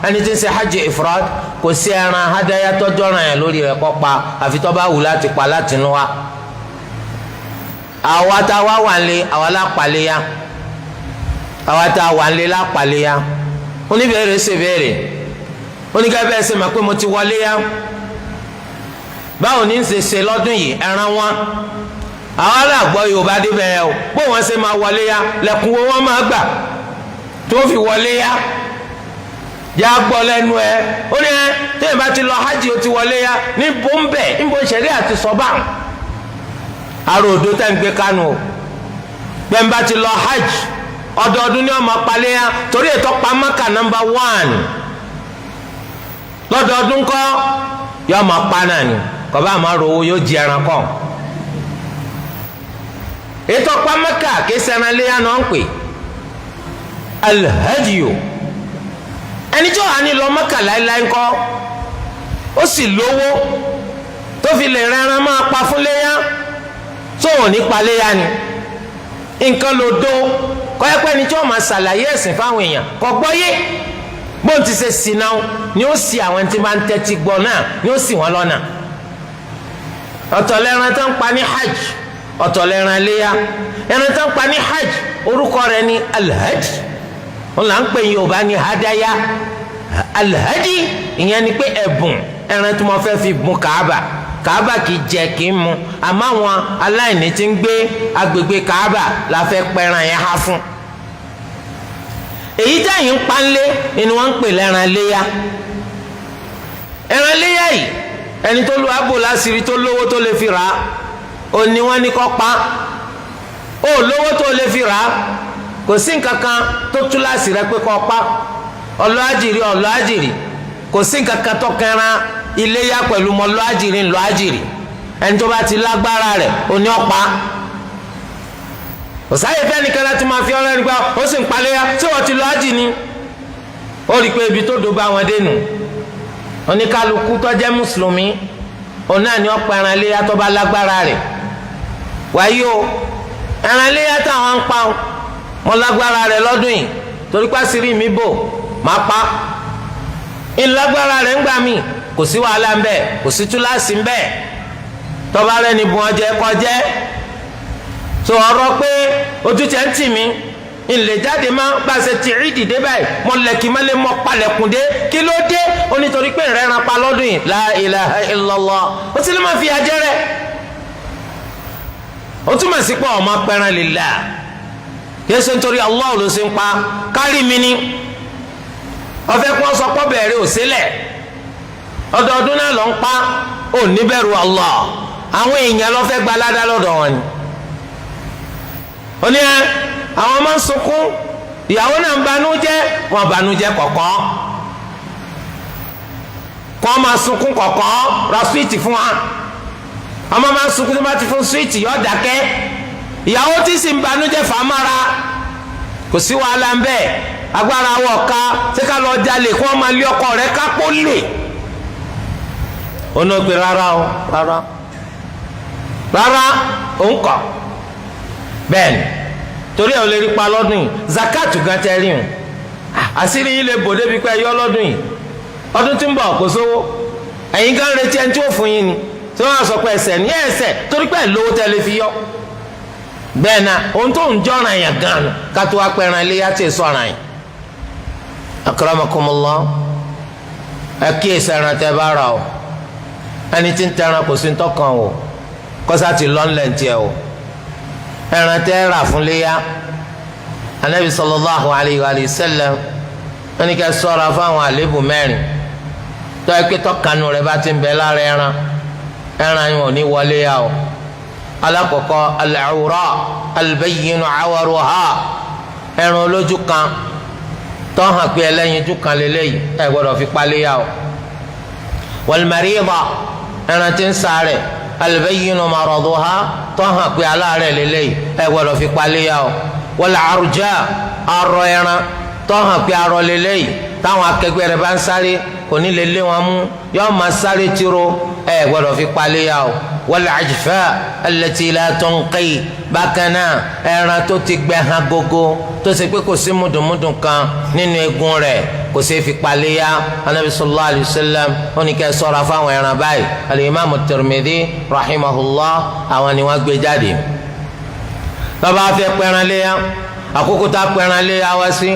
ẹni tí ń ṣe hajj ifrad kò sí ẹran hadaya tọjọ ràn yẹn lórí rẹ̀ kó pa àfi tó bá wù láti pa láti inú wa àwa tá a wá wà lé àwa lápàléyà àwa tá a wà lé lápàléyà oníbẹ̀rẹ̀ ṣe bẹ̀rẹ̀ oníkẹ́ bẹ́ẹ̀ ṣe mọ̀ pé mo ti wọlé yá báwo ní í ṣe lọ́dún yìí ẹran wọn àwọn aláàgbọ̀ Yorùbá débẹ̀ yẹn o bó wọn ṣe máa wọlé yá lẹ́kùnwó wọn máa gbà tó fi wọlé yá yà gbọ́ lẹ́nu ẹ ó ní ẹ tẹ́yìn bá ti lọ hajj ó ti wọlé yá ní bọ́ńbẹ́ níbo ìṣẹ̀lẹ̀ àti sọ́bà àrò òdo tẹ́ ń gbé kánú o bẹ́ẹ̀ bá ti lọ hajj ọdọọdún ni wọ́n máa palẹ̀ yá torí ètò pamaka nọ́mbà 1 lọ́dọọdún kọ́ yọ máa pa náà ni kọ́ba àmọ́ rówó yóò di ẹran kọ́ ètò pamaka kéésì ẹran léyà náà ń pè alhadiyo ẹni tí wàá ní lọ Mẹ́kà láéláé ńkọ́ ó sì lówó tó fi lè rẹran máa pa fún léyà tó ò ní pa léyà ni nǹkan ló dó kọ́yẹ́pẹ́ ni tí wọ́n máa ṣàlàyé ẹ̀sìn fáwọn èèyàn kò gbọ́yé bóun ti ṣe sí náà ni ó sì àwọn tí máa ń tẹ́tí gbọ́ náà ni ó sì wọ́n lọ́nà ọ̀tọ̀ lẹ́ran tó ń pa ní hajj ọ̀tọ̀ lẹ́ran léyà ẹran tó ń pa ní hajj orúkọ rẹ̀ ní alhadi wọn là ń pè Yorùbá ní hadaya alhadi ìyẹn ni pé ẹ̀bùn ẹran tí wọ́n fẹ́ fi bùn Kaaba kì í jẹ kì í mu àmọ́ àwọn aláìní tí ń gbé agbègbè Kaaba la fẹ́ pẹran yẹn há fún èyí tẹ̀yìn ń panlé ni wọ́n ń pè lẹ́ran léyà ẹran léyà yìí ẹni tó lu abo láṣìírí tó lówó tó lè fi rà á ò ní wọ́n ní kó pa ó lówó tó lè fi rà á kò sí nǹkan kan tó tú láṣìírí rẹ pé kó pa ọlọ́àjìrì kò sí nǹkan kan tó kẹran iléyà pẹ̀lú mọ́ lọ́àjìrì ẹni tó bá ti lágbára rẹ̀ ò ní ọ̀pá òsáyè fẹ́ni kan láti máa fi ọ̀rẹ́ nígbà ó sì ń paléyà tí wọ́n ti lọ ájì ni ó rí i pé ibi tó do bá wọn dénú oníkálukú tó jẹ́ mùsùlùmí òun náà ni ọ̀pọ̀ ẹran iléyà tó bá lágbára rẹ̀ wáyé o ẹran iléyà táwọn ń pa mọ́ lágbára rẹ̀ lọ́dún yìí torí pàṣírí mi bò máa pa ìlágbára rẹ̀ ń gbà mí kò sí wàhálà ń bẹ kò sí túláàsì ń bẹ tọ́ba rẹ̀ ni bùn ọjẹ́ kọjẹ́ so ọ̀rọ̀ pé ojú tẹ ń tì mí ìlẹ̀ jáde máa bá a ṣe ti rí dìde báyìí mo lẹ̀kì mọ́lẹ̀ mọ́ palẹ̀kùn dé kí ló dé ó nítorí pé ìrẹ́ran pa lọ́dún yìí la ilaha illallah ó sì lè máa fi àjẹ́ rẹ̀ ó túmọ̀ sí pé ọmọ pẹran lillah yẹ ṣe nítorí Allah ló ṣe ń pa kárí mi ni ọfẹ kí wọn sọ pọ bẹ̀rẹ̀ òsílẹ̀ ọdọọdún náà lọ ń pa ò níbẹ̀rù Allah àwọn èèyàn lọ fẹ́ gba aládá lọ́dọ̀ wọn ni ó ní àwọn máa ń sunkún ìyàwó náà ń banújẹ́ wọn banújẹ́ kọ̀kọ́ kọ́ máa sunkún kọ̀kọ́ ra súwìtì fún wa ọmọ máa ń sunkún tó bá ti fún súwìtì yọ dákẹ́ ìyàwó tí sì ń banújẹ́ fàmára kò sí wàhálà ń bẹ́ẹ̀ agbára wọ ká ṣé ká lọ jalè kí wọn máa lé ọkọ rẹ kápó lè onógbe rárá o rárá òun kọ bẹ́ẹ̀ ni torí ẹ ò lè rí pa lọ́dún yìí zakatu gan tẹ rí o àṣírí yìí lè bò débi pé ẹyọ lọ́dún yìí ọdún tí ń bọ̀ kò sówó ẹ̀yin gan retí ẹni tí ó fún yín ni tí wọ́n sọ pé ẹsẹ̀ ní ẹsẹ̀ torí pé lówó tẹ lè fi yọ bẹ́ẹ̀ náà ohun tó ń jọra yẹn gan ká tó wá pẹran iléyà tí ì sọ̀ràn yìí akramakumullah ẹ kíyèsí ẹran tẹ bá ra o ẹni tí ń tẹran kò sí ń tọkàn o kọsá ti lọ́nlẹ̀ ń tiẹ̀ o ẹran tẹ rà fún léyà anabi sallallahu alayhi wa sallam ẹni kẹ ṣọ́ra fáwọn àlébù mẹ́rin tó ẹ pé tọkànnù rẹ bá ti ń bẹ lára ẹran yìí ò ní wọlé yà o alákọ̀ọ́kọ́ al-awra al-bayyinu awaruha ẹran olójú kan tọ́hàn pé ẹlẹ́yinjú kan lélẹ́yìí ẹ gbọ́dọ̀ fi paléyà o wal-marida ẹran tí ń sáré albayyinu maraduha tó hàn pé aláàárẹ̀ lélẹ́yìí ẹ gbọ́dọ̀ fi paléyà o wal arja arọ ẹran tó hàn pé arọ lélẹ́yìí táwọn akẹgbẹ́ rẹ̀ bá ń sáré kò ní lè lé wọn mú yóò máa sáré tiro ẹ gbọ́dọ̀ fi paléyà o wal ajfa allati la tunqi bákan náà ẹran tó ti gbẹ hàn gógó tó ṣe pé kò sí mùdùnmùdùn kan nínú eegun rẹ̀ kò sí fi paléyà anabi sallallahu alayhi wa sallam ó ní kẹ́ ṣọ́ra fáwọn ẹran báyìí alimami Tirmidhi rahimahullah àwọn ni wọ́n gbé jáde. bàbá fẹ́ pẹran léyà àkókò tá a pẹran léyà wá sí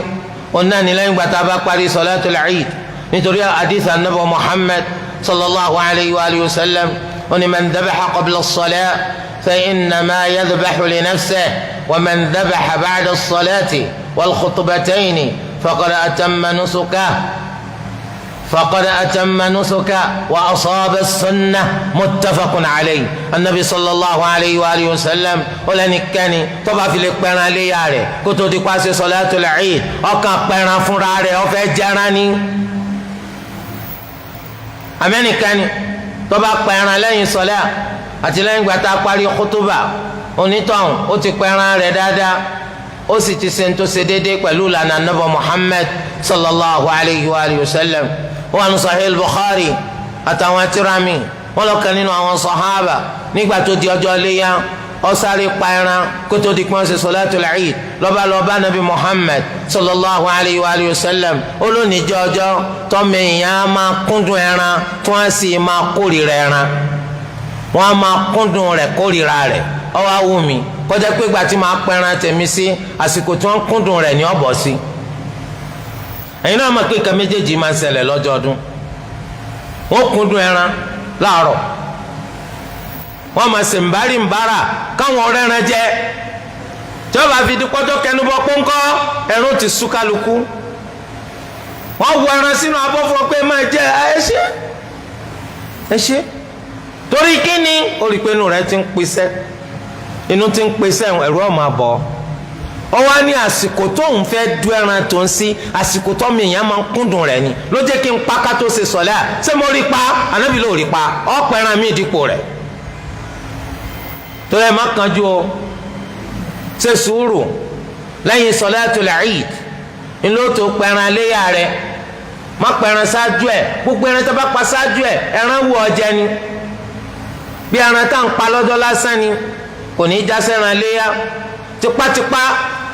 ọ̀nà ní lẹ́yìn gbàtà bá parí salatul Eid nítorí hadith anabi Muhammad sallallahu alayhi wa sallam ó ní man dhabaha qabla as-salah fa innama yadhbahu li nafsihi wa man dhabaha ba'da as-salati wal khutbatayni faqad atamma nusuka wa asaba as-sunnah muttafaqun alayhi. An-nabi sallallahu alayhi wa sallam ó lẹ́nikẹ́ni tó bá fi lè pẹran léyà rẹ̀ kó tó di pa ṣe salatul Eid ọkàn pẹran fúnra rẹ̀ ó fẹ́ jẹran ni. amẹ́nìkẹ́ni tó bá pẹran lẹ́yìn sọlá àti lẹ́yìn gbàtà parí kútúbà onítọ̀hún ó ti pẹran rẹ̀ dáadáa ó sì ti ṣe ń tó ṣe déédéé pẹ̀lú lànà nàbà Muhammad sallallahu alayhi wa sallam. wọn Sahih al-Bukhari àtàwọn tirami wọn lọ kàn nínú àwọn sahaba nígbà tó di ọjọ́ léyà ó sáré pa ẹran kó tó di pọ́n ṣe salatul Eid lọ́ba nàbí Muhammad sallallahu alayhi wa sallam olónìjọ́ ọjọ́ tọ́mọ èèyàn máa kúndùn ẹran tí wọ́n sì máa kórìíra ẹran wọ́n máa kúndùn rẹ̀ kórìíra rẹ̀ ó wá wù mí kọjá pé ìgbà tí màá pẹran tèmi sí àsìkò tí wọ́n kúndùn rẹ̀ ní ọ̀bọ̀ sí. ẹ̀yin náà mọ̀ pé ìka méjèèjì máa ń ṣẹlẹ̀ lọ́jọ́ ọdún wọ́n kúndùn ẹran láàárọ̀ wọ́n máa ṣe ńbárà káwọn ọ̀rẹ́ ẹran jẹ tí wọ́n bá fi di pọ́jọ́ kẹnubọ pọ́ńkọ́ ẹran ti sú kálukú wọ́n wọ ẹran sínú abọ́ fún ọ pé máa jẹ ẹ ṣe torí kíni ó rí i pé inú rẹ ti ń pisẹ́ inú ti ń pisẹ́ ẹ̀rù ọ̀ máa bọ̀ ọ wá ní àsìkò tó ń fẹ́ du ẹran tó ń sí àsìkò tó mi èèyàn máa ń kúndùn rẹ̀ ni ló jẹ́ kí n pa ká tó ṣe sọ̀lẹ́ à ṣé mo rí pa ànábì ló rí pa ọ̀pọ̀ ẹran mi dípò rẹ̀ torí ẹ má kanjú o ṣe sùúrù lẹ́yìn sọ̀látul Eid ńlọ tó pẹran léyà rẹ̀ má pẹran ṣáájú ẹ̀ gbogbo ẹran tó bá pa ṣáájú ẹ̀ ẹran wù ọ jẹ ni bí ẹran tá à ń pa lọ́jọ́ lásán ni kò ní í já sẹ́ran léyà tipátipá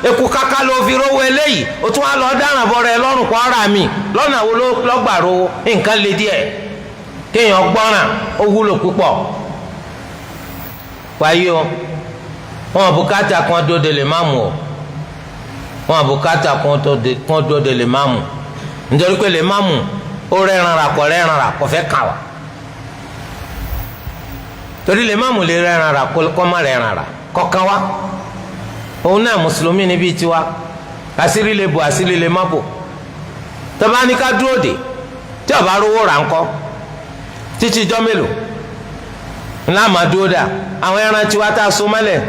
eku kaka ló fi rówó eléyìí o tún wá lọ dáràn bọ rẹ lọ́rùn kọ́ ara mi lọ́nà wo lọ́gbà rówó nǹkan lè díẹ̀ kéèyàn gbọ́ràn ó wúlò púpọ̀ wáyé o wọn bùkátà kan dóde lè má mú o wọn bùkátà kan dóde lè má mú nítorí pé lè má mú ó rẹ́ran rà kọ́ fẹ́ kà wá torí lè má mú lè rẹ́ran rà kọ́ má rẹ́ran rà kọ́ kan wá òun náà mùsùlùmí níbi tiwa àṣírí lè bò àṣírí lè má bò tọ́ba ní ká dúró dè tí ọba rówó rà ńkọ́ títí ijọ́ mélòó ńlá máa dúró dà àwọn ẹran tiwa tá a so mọ́lẹ̀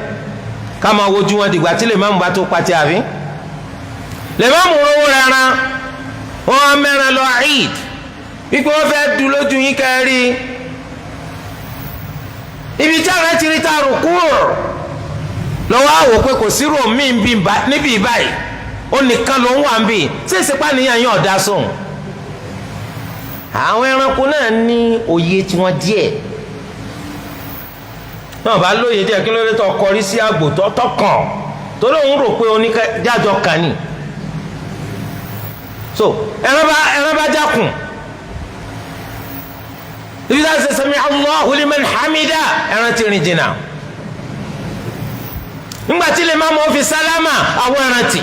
ká máa wojú wọn dìgbà tí lè má mú bá tó pati àbí lè má mú rówó rẹran wọn á mẹ́ran lọ Eid wípé wọ́n fẹ́ du lójú yín kẹ́rì ibi tí àwọn ti rí ta rò kúrò lọ́wọ́ àwò pé kò sí rò mí níbi ìbáyìí ó nìkan ló ń wà ń bì tí ìsìnkú nìyẹn yóò dá sóhun. àwọn ẹranko náà ní òye tiwọn díẹ̀ náà bá lóye díẹ̀ kí ló dé tó kọrí sí àgbò tó kàn tó lóun rò pé oníjájọ kàn ní. so ẹran bá jákùn ibi tá a ṣe sami Allahu liman hamida ẹran ti rìn jìnnà ngbàtí lè má mọ fi sálámà àwọn ẹran tì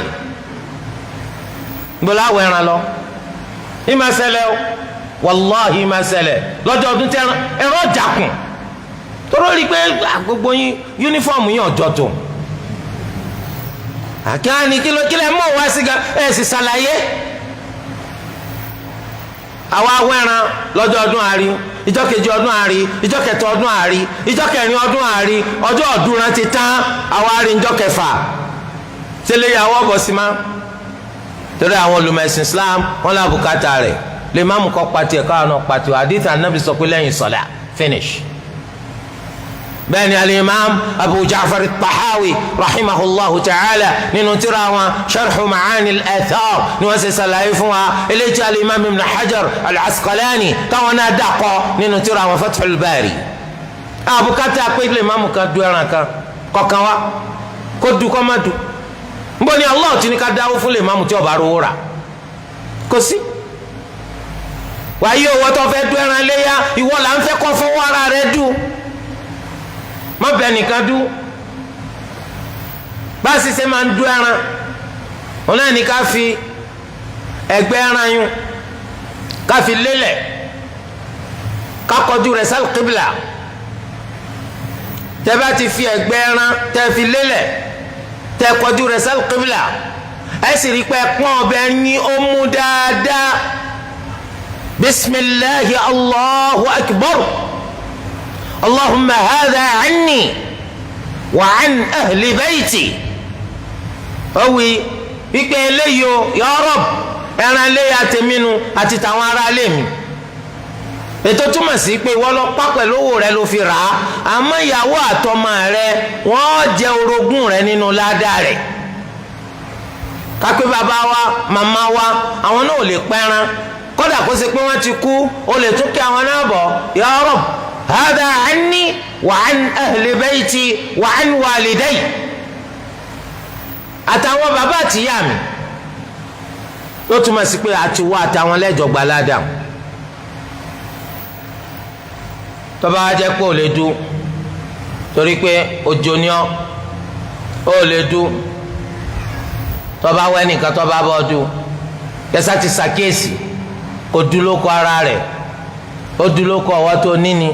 gbọ́dọ̀ àwọn ẹran lọ ìmọ̀ ṣẹlẹ̀ o wàláhì ìmọ̀ ṣẹlẹ̀ lọ́jọ́ ọdún tí ẹran jàkùn tóró rí i pé gbogbo yín yúnífọ́ọ̀mù yín ọ̀jọ̀ tó àkíyàn kílẹ̀ mọ̀ wá sí ẹ̀ sì ṣàlàyé àwa awọ ẹran lọ́jọ́ ọdún àárí ìjọ kejì ọdún àárí ìjọ kẹta ọdún àárí ìjọ kẹrin ọdún àárí ọjọ́ ọdún rántí tán àwa àárí ìjọ kẹfà tẹ́lẹ̀ yàwó ọ̀bọ̀ sí ma torí àwọn olùmọ̀ẹ̀sìn Islam wọn là bùkátà rẹ̀ lè má mú kọ́ pati ẹ̀ka ọ̀nà pati àdìtà Ànábì sọ pé lẹ́yìn sọ̀lá finish. bẹ́ẹ̀ni al-imam Abu Ja'far al-Tahawi rahimahullahu ta'ala nínú tírà wọn sharhu ma'ani al-athar ni wọ́n ṣe ṣàlàyé fún wa eléyìí al-imam ibn Hajar al-Asqalani táwọn náà dàkọ nínú tírà wọn Fathul Bari. àbùkátà pé ilé ìmáàmù kan du ẹran kan kọ̀ọ̀kan wa kó du kọ́ má du nbọ ni Allah ti ní ká dáwó fún lè máàmù tí ọba rówó rà kò sí. wàyí owó tó fẹ́ du ẹran léyà ìwọ là ń fẹ́ kọ́ fọwọ́ ara rẹ du má bẹ nìkan du bá a sì ṣe máa ń du ẹran wọn náà ní ká fi ẹgbẹ́ ẹran yún ká fi lélẹ̀ ká kọjú rẹ̀ sal qibla tẹ́ bá ti fi ẹgbẹ́ ẹran tẹ́ fi lélẹ̀ tẹ́ kọjú rẹ̀ sal qibla ẹ sì rí pé pọ́n ọbẹ̀ ní ó mú dáadáa bisimilahi allahu akbar allahumma hadha anni wa an ahli bayti ó wí wípé eléyìí o ya Rabb ẹran léyà tèmínú àti tàwọn ará ilé mi ètò túmọ̀ sí pé wọ́n lọ pa pẹ̀lú owó rẹ ló fi rà á àmọ́ ìyàwó àtọmọ rẹ wọ́n jẹ orogún rẹ nínú ládàá rẹ̀ kápẹ́ bàbá wa màmá wa àwọn náà ò lè pẹ́ran kódà kó ṣe pé wọ́n ti kú ó lè tún kí àwọn náà bọ̀ ya Rabb hadha anni wa an ahli bayti wa an waliday àtàwọn bàbá àtìyá mi ló túmọ̀ sí pé àtiwọ́ àtàwọn lẹ́jọ̀ gbà ládàá. tọ́ba wa jẹ́ pé ò lè du torí pé òjò ni ọ́ ó lè du tọ́ba wẹ́ nìkan tọ́ba bọ́ du yẹsà ti ṣàkíyèsí kò du lóko ara rẹ̀ ó du lóko ọwọ́ tó níní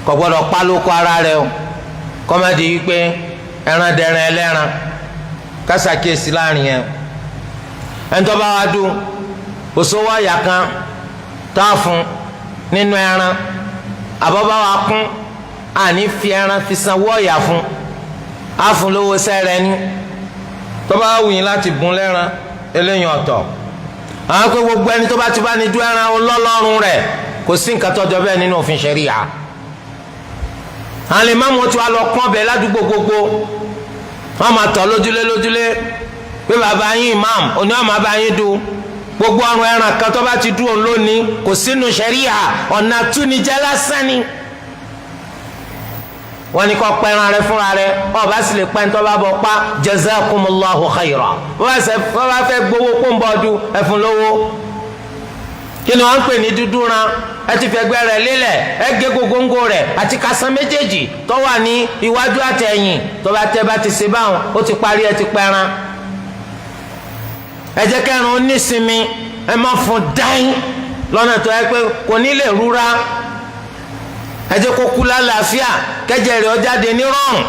kò gbọ́dọ̀ pa lóko ara rẹ̀ o kọ́mẹ́dì wípé ẹran dẹran ẹlẹ́ran ká ṣàkíyèsí láàrin yẹn ẹni tọ́ba wa du òṣòwò àyà kan tá a fún nínú ẹran àbọ̀bá wa kún àní fi ẹran fi sanwó ọ̀yà fún àfún lówó sẹ́rẹ̀ ní tó bá wù yín láti bùn lẹ́ran eléyìí ọ̀tọ̀ àwọn pé gbogbo ẹni tó bá ti bá ní dú ẹran ọlọ́lọ́run rẹ̀ kò sí nǹkan tọ́jọ́ bẹ́ẹ̀ nínú òfin ṣẹ̀ríà àwọn lè má mú tí wàá lọ pọ́n bẹ́ẹ̀ ládùúgbò gbogbo wọ́n máa tọ̀ lójúlé pé bàbá yín imam òní wọ́n máa bá yín du gbogbo ọrùn ẹran kan tó bá ti dúró lónìí kò sínú ṣẹ̀ríà ọ̀nà túnijẹ́ lásán ni wọ́n ní kó pẹ́ran rẹ fúnra rẹ ọba sì lè pẹ́ ń tọ́ba bọ̀ pa jazakumullahu khayra wọ́n bá fẹ́ gbowó pọ́ńbọ́ọ̀dù ẹ̀fún lówó kí ni wọ́n ń pè ní dúdú ran ẹ ti fẹ̀gbẹ́ rẹ̀ lélẹ̀ ẹ gé gògóńgò rẹ̀ àti kásán méjèèjì tó wà ní iwájú àtẹ̀yìn tó bá tẹ́ bá ti ṣe báwọn ó ti parí ẹ ti pẹ́ran ẹ jẹ́ kẹrin ó nísinmi ẹ má fún dáín lọ́nà tó yẹ pé kò ní lè rúra ẹ jẹ́ kó kú lálàáfíà kẹ́jẹ́ rẹ̀ ó jáde ní rọrùn.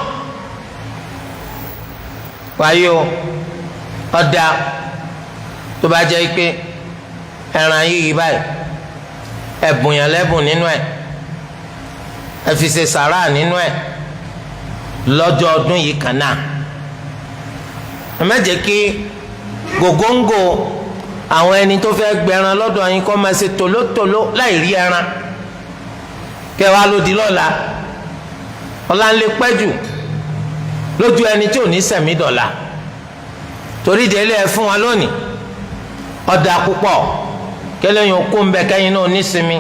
wáyé o ọ̀dà tó bá jẹ́ pé ẹran yìí báyìí ẹ̀bùn yẹn lẹ́bùn nínú ẹ̀ ẹ fi ṣe sàrà nínú ẹ̀ lọ́jọ́ ọdún yìí kan náà ẹ má jẹ́ kí gògóńgò àwọn ẹni tó fẹ́ gbẹran lọ́dọ̀ yín kọ́ máa ṣe tòlótòló láì rí ẹran kẹwàá ló di lọ́la ọ̀la ń lè pẹ́ jù lójú ẹni tí ò ní sẹ̀mí dọ̀la torí délé ẹ fún wa lónìí ọ̀dà púpọ̀ kẹlẹ́yìn okó ń bẹ kẹ́yìn náà nísinmi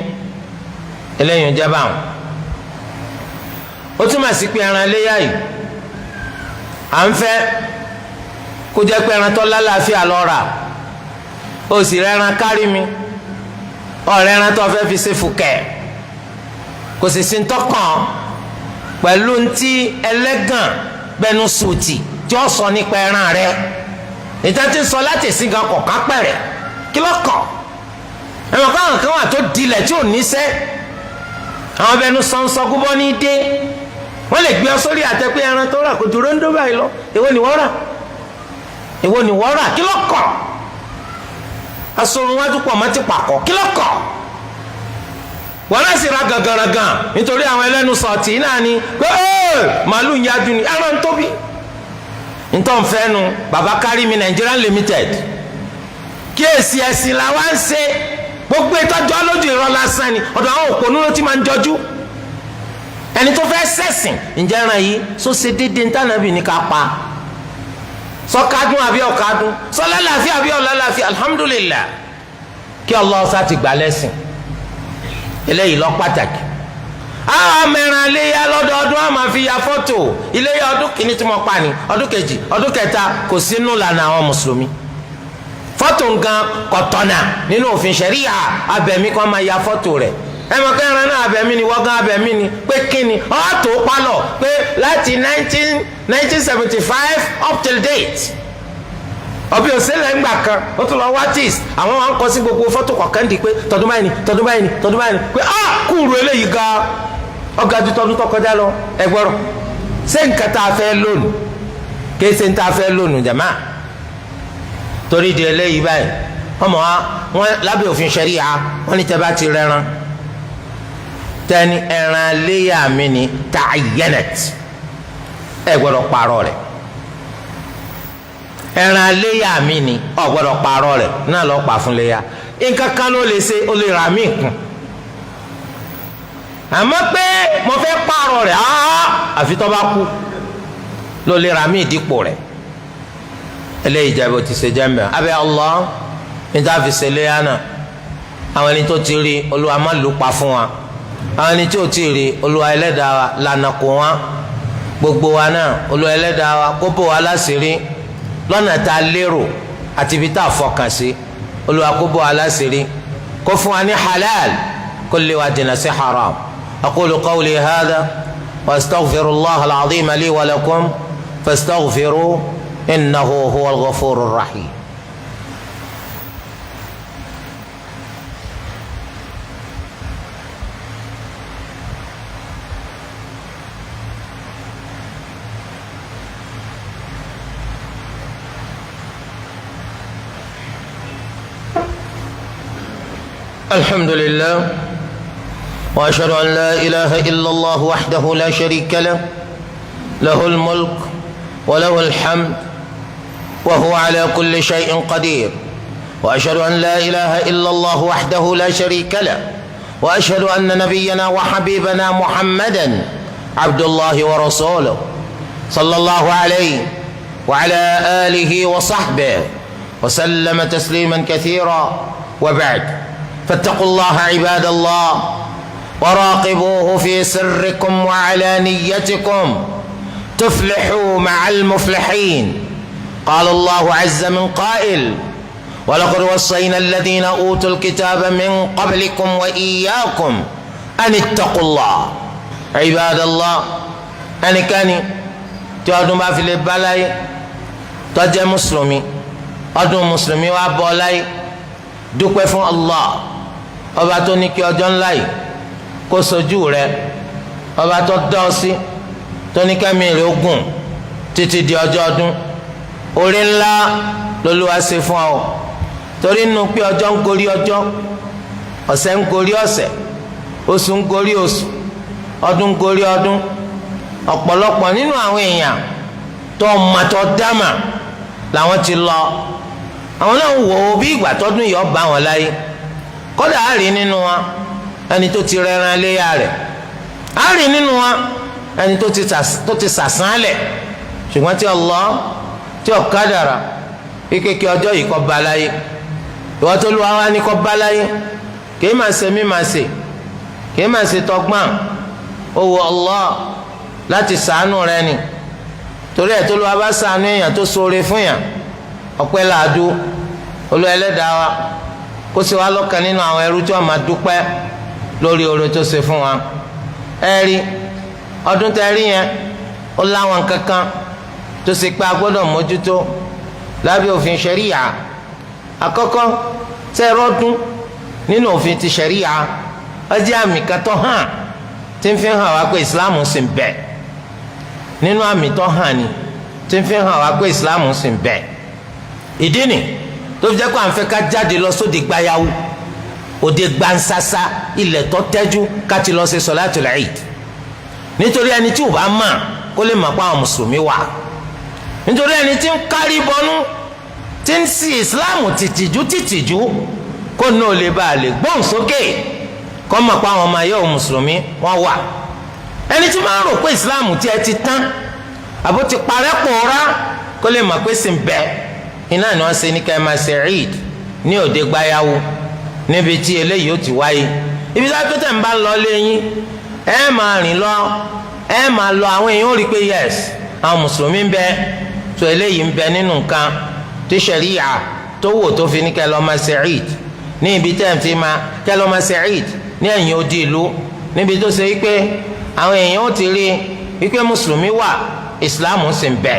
ẹlẹ́yìn jẹba àwọn ó túmọ̀ sí pé ẹran léyà yìí à ń fẹ́ kó jẹ́ pé ẹran tó lálàáfíà lọ rà ó sì rẹran kárí mi ọ̀rẹ́ ẹran tó fẹ́ fi ṣe fùkẹ́ kò sì sí ntọ́kàn pẹ̀lú ntí ẹlẹ́gàn bẹnu sùtì tí ó sọ nípa ẹran rẹ níta tí ń sọ láti sí gan kọ̀ọ̀kan pẹ̀rẹ̀ kí ló kàn ẹ̀rọ káwọn kan wà tó dilẹ̀ tí ò níṣẹ́ àwọn bẹnu sọ̀nsọ̀ gúbọ́ ní dé wọ́n lè gbé ọ sórí àtẹ pé ẹran tó rà kò dúró ń dó báyìí lọ èwo ni wọ́n rà èwo ni wọ́n rà kí ló kàn asorun wájú pọ̀ mọ́ ti pàkọ́ kí ló kàn wọ́n náà sì ra gàngàràngàn nítorí àwọn ẹlẹ́nu sọ̀tì náà ni pé màálù ń yájú ni ẹran ń tóbi nítorí fẹ́nu baba Karimi Nigerian Limited kí èsì ẹ̀sìn làwa ń ṣe gbogbo ìtọ́jú alójú ìrọ̀ lásán ni ọ̀dọ̀ àwọn òpònú ló ti máa ń jọjú ẹni tó fẹ́ ṣẹ̀sìn ǹjẹ́ ẹran yìí sọ ṣe déédéé ntànàbì ní ká pa sọkadun àbí ọkadun sọlálàáfíà àbí ọlálàáfíà alhamdulillah kí Allah sá ti gbà lẹ́sìn eléyìí lọ pàtàkì. àwọn mẹ́ran léyà lọ́dọọdún a máa fi ya fọ́tò iléyà ọdún kìíní tí mo pa ni ọdún kejì ọdún kẹta kò sínú lànà àwọn mùsùlùmí. fọ́tò nǹkan kọ̀tọ̀nà nínú òfin ṣẹ̀ríyà abẹ̀mí kan máa ya fọ́tò rẹ̀ ẹ mọ̀ kẹ́rin náà abẹ̀mí ni wọ́gán abẹ̀mí ni pé kíni ọ̀tò pálọ̀ pé láti 1975 up till date ọbẹ̀ òsèlè ńgbà kan ó tún lọ wátìs àwọn wa ń kọ sí gbogbo fọ́tò kọ̀ọ̀kan di pé tọdún báyìí ni pé kúrú eléyìí ga ọ̀gá ju tọdún tó kọjá lọ ẹgbọ́rọ̀ ṣé nǹkan tá a fẹ́ lónìí kí ṣe ń tá a fẹ́ lónìí jàmá torí di eléyìí báyìí ọmọ wa wọn lábẹ́ òfin ṣẹ̀ríà wọn ní tẹ́ bá ti rẹran tẹni ẹran léyà mi ni ta'ayyanat ẹ gbọ́dọ̀ parọ́ rẹ̀ ẹran léyà mi ni ọ gbọ́dọ̀ parọ́ rẹ̀ náà lọ pa fún léyà nǹkan kan ló lè ṣe ó lè rà mí kùn àmọ́ pé mo fẹ́ parọ́ rẹ̀ àfi tó bá kú ló lè rà mí dípò rẹ̀ eléyìí jẹ́ bó ti ṣe jẹ́ mbẹ́ abẹ́ Allah níta fi ṣe léyà náà àwọn ẹni tó ti rí Olúwa má lù pa fún wa àwọn ẹni tí ò tí ì rí Olúwa ẹlẹ́dàá wa lànà kó wọn gbogbo wa náà Olúwa ẹlẹ́dàá wa kó bò wá láṣìírí lọ́nà tá a lérò àti ibi tá a fọkàn sí Olúwa kó bò wá láṣìírí kó fún wa ní halal kó lè wa dènà sí haram aqulu qawli hadha wa astaghfirullaha al-azima li wa lakum fastaghfiruhu innahu huwal ghafurur rahim. الحمد لله وأشهد أن لا إله إلا الله وحده لا شريك له له الملك وله الحمد وهو على كل شيء قدير وأشهد أن لا إله إلا الله وحده لا شريك له وأشهد أن نبينا وحبيبنا محمدا عبد الله ورسوله صلى الله عليه وعلى آله وصحبه وسلم تسليما كثيرا وبعد فاتقوا الله عباد الله وراقبوه في سركم وعلانيتكم تفلحوا مع المفلحين. قال الله عز من قائل ولقد وصينا الذين أوتوا الكتاب من قبلكم وإياكم أن اتقوا الله عباد الله. أنا كاني تودوا ما في البلاي تجي مسلمي أدو مسلمي وأبولاي dúpẹ́ fún Allah ọba tó ní kí ọjọ́ ńlá yìí kó sojú rẹ ọba tó dá ọ sí tó ní kẹ́mi rẹ ogún títí di ọjọ́ ọdún orí ńlá lolúwa ṣe fún ọ torí nínú pé ọjọ́ ń gorí ọjọ́ ọ̀sẹ̀ ń gorí ọ̀sẹ̀ oṣù ń gorí oṣù ọdún ń gorí ọdún ọ̀pọ̀lọpọ̀ nínú àwọn èèyàn tó mọ̀tọ́ dámà làwọn ti lọ àwọn náà wò ó bí ìgbà tọdún yìí ọba wọn láyé kódà á rí nínú wa ẹni tó ti rẹran léyà rẹ̀ á rí nínú wa ẹni tó ti sàsán lẹ̀ ṣùgbọ́n tí Allah tí ó kádàrá kékeré ọjọ́ yìí kó bá láyé ìwọ́n tó lu àwa ni kó bá láyé kì í máa ṣe mí máa ṣe kì í máa ṣe tọgbọ́n ó wù Allah láti ṣàánú rẹ ni torí ẹ̀ tó lu àwa bá ṣàánú èèyàn tó ṣoore fún yàn ọpẹ́ làádú Olúwa Ẹlẹ́dàá wa kó ṣe wá lọ́kàn nínú àwọn ẹrú tí wọ́n máa dúpẹ́ lórí oore tó ṣe fún wa. ẹ rí ọdún tẹ rí yẹn ó láwọn kankan tó ṣe pé a gbọ́dọ̀ mójútó lábẹ́ òfin ṣẹ̀ríyà. àkọ́kọ́ tẹ́ rọ́dún nínú òfin ti ṣẹ̀ríyà ó jẹ́ àmì kan tó hàn tí ń fi hàn wá pé ìsìláàmù sì ń bẹ nínú àmì tó hàn ni tí ń fi hàn wá pé ìsìláàmù sì ń bẹ. ìdí ni tó fi jẹ́ kó à ń fẹ́ ká jáde lọ sóde gbayawu òde gbansasa ilẹ̀ tó tẹ́jú ká ti lọ ṣe sọ̀láàtùl Eid nítorí ẹni tí ò bá mà kó lè mà pa àwọn mùsùlùmí wà nítorí ẹni tí ń kárí bọnú tí ń sin ìsìláàmù tìtìjú kó náà lè bá a lè gbóhùn sókè kó mà pa àwọn ọmọ ayé òun mùsùlùmí wọn wà ẹni tí máa ń rò pé islam tí ẹ ti tán àbó ti parẹ́ pòórá kó lè mọ̀ pé sì ń bẹ iná ni wọ́n ṣe ní ká ẹ máa ṣe eid ní òde gbáyàwó níbi tí eléyìí ó ti wáyé ibi tí wọ́n tẹ̀ ń bá lọ léyìn ẹ máa rìn lọ ẹ máa lọ àwọn èèyàn ó rí i pé yes àwọn mùsùlùmí ń bẹ tó eléyìí ń bẹ nínú nǹkan tí ṣẹ̀ríyà tó wò tó fi ní ká ẹ lọ máa ṣe eid ní ibi tẹ́ ń fi máa ká ẹ lọ máa ṣe eid ní ẹ̀yìn odi ìlú níbi tó ṣe wípé àwọn èèyàn ó ti rí wípé mùsùlùmí wà ìsìláàmù sì ń bẹ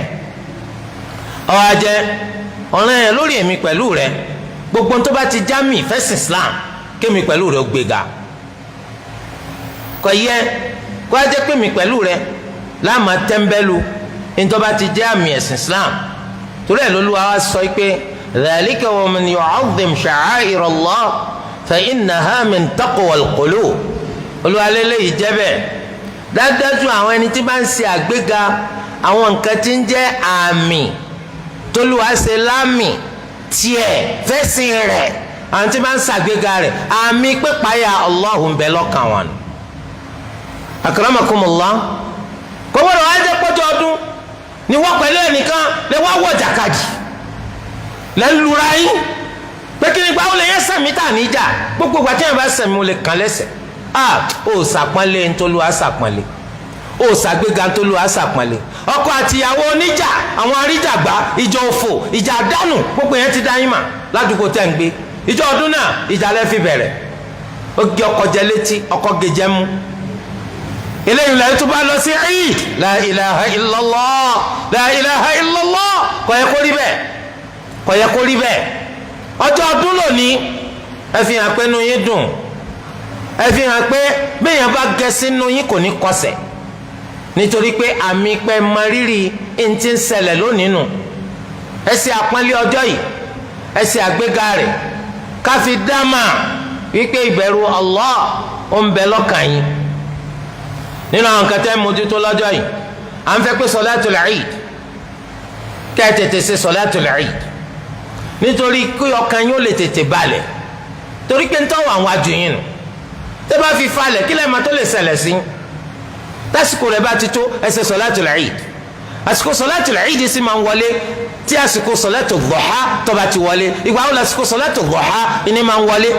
ó wá jẹ́ ọ̀ràn yẹn lórí èmi pẹ̀lú rẹ gbogbo tó bá ti já mi fẹ́sìn islam kémi pẹ̀lú rẹ ó gbéga kò yẹ kó a jẹ́ pé mi pẹ̀lú rẹ láàmú tẹ́ḿbẹ́lú nítorí bá ti jẹ́ àmì ẹ̀sìn islam torí ẹ̀ lÓlúwa wa sọ pé dhalika wa man yu'azzim sha'a'ir Allah fa innaha min taqwal qulub Olúwa lélẹ́yìí jẹ́ bẹ́ẹ̀ dájúdájú àwọn ẹni tí bá ń ṣe àgbéga àwọn nǹkan tí ń jẹ́ àmì t'Olúwa ṣe lámì tiẹ̀ fẹ́sìn rẹ̀ àwọn tí bá ń ṣàgbéga rẹ̀ àmì pípáyà Allahu ń bẹ lọ́kàn wọn. akramakumullah kò gbọdọ̀ wá jẹ́ pọ́jọ́ ọdún ni wọ́n pẹ̀lú ẹnìkan lè wá wọ̀ jàkadì lẹ́lura yín pé kí ni gbà ó lè yẹ sẹ̀mí tà níjà gbogbo ìgbà tí yẹn bá sẹ̀mí ó lè kàn lẹ́sẹ̀ ó sàpọ́nlé ntòlúwa sàpọ́nlé ó sàgbéga ntòlúwa sàpọ́nlé ọkọ àtìyàwó oníjà àwọn aríjàgbá ìjà òfò ìjà àdánù gbogbo yẹn ti dá yín mà ládùúgbò tẹ̀ ń gbé ìjọ ọdún náà ìjà lẹ́ fi bẹ̀rẹ̀ ó gé ọkọ jẹ létí ọkọ gèjẹ mú eléyìí lẹ́yìn tó bá lọ sí eid la ilaha illallah la ilaha illallah kò yẹ kó rí bẹ́ẹ̀ kò yẹ kó rí bẹ́ẹ̀ ọjọ́ ọdún lónìí ẹ fi hàn pé inú yín dùn ẹ fi hàn pé béèyàn bá gẹ sínú yín kò ní kọsẹ̀ nítorí pé àmì pẹ́ mọrírì ń ti ń ṣẹlẹ̀ lónìí nù ẹ ṣe àpọ́nlé ọjọ́ yìí ẹ ṣe àgbéga rẹ̀ káfi dáàmà wípé ìbẹ̀rù Allah ó ń bẹ lọ́kàn yín nínú àwọn nǹkan tẹ́ mójútó lọ́jọ́ yìí à ń fẹ́ pé sọláàtùl Eid kẹ́ ẹ tètè ṣe sọláàtùl Eid nítorí kí ọkàn yín ó lè tètè balẹ̀ torí pé ń tọ́wọ́ àwọn adùnyìn nù tẹ́ bá fi falẹ̀ kí lẹ́ẹ̀ma tó lè ṣẹlẹ̀ sí tásìkò rẹ̀ bá ti tó ẹ ṣe sọláàtùl Eid àsìkò sọláàtùl Eid sì máa ń wọlé tí àsìkò sọláàtù Duha tó bá ti wọlé ìgbà wo lásìkò sọláàtù Duha ìní máa ń wọlé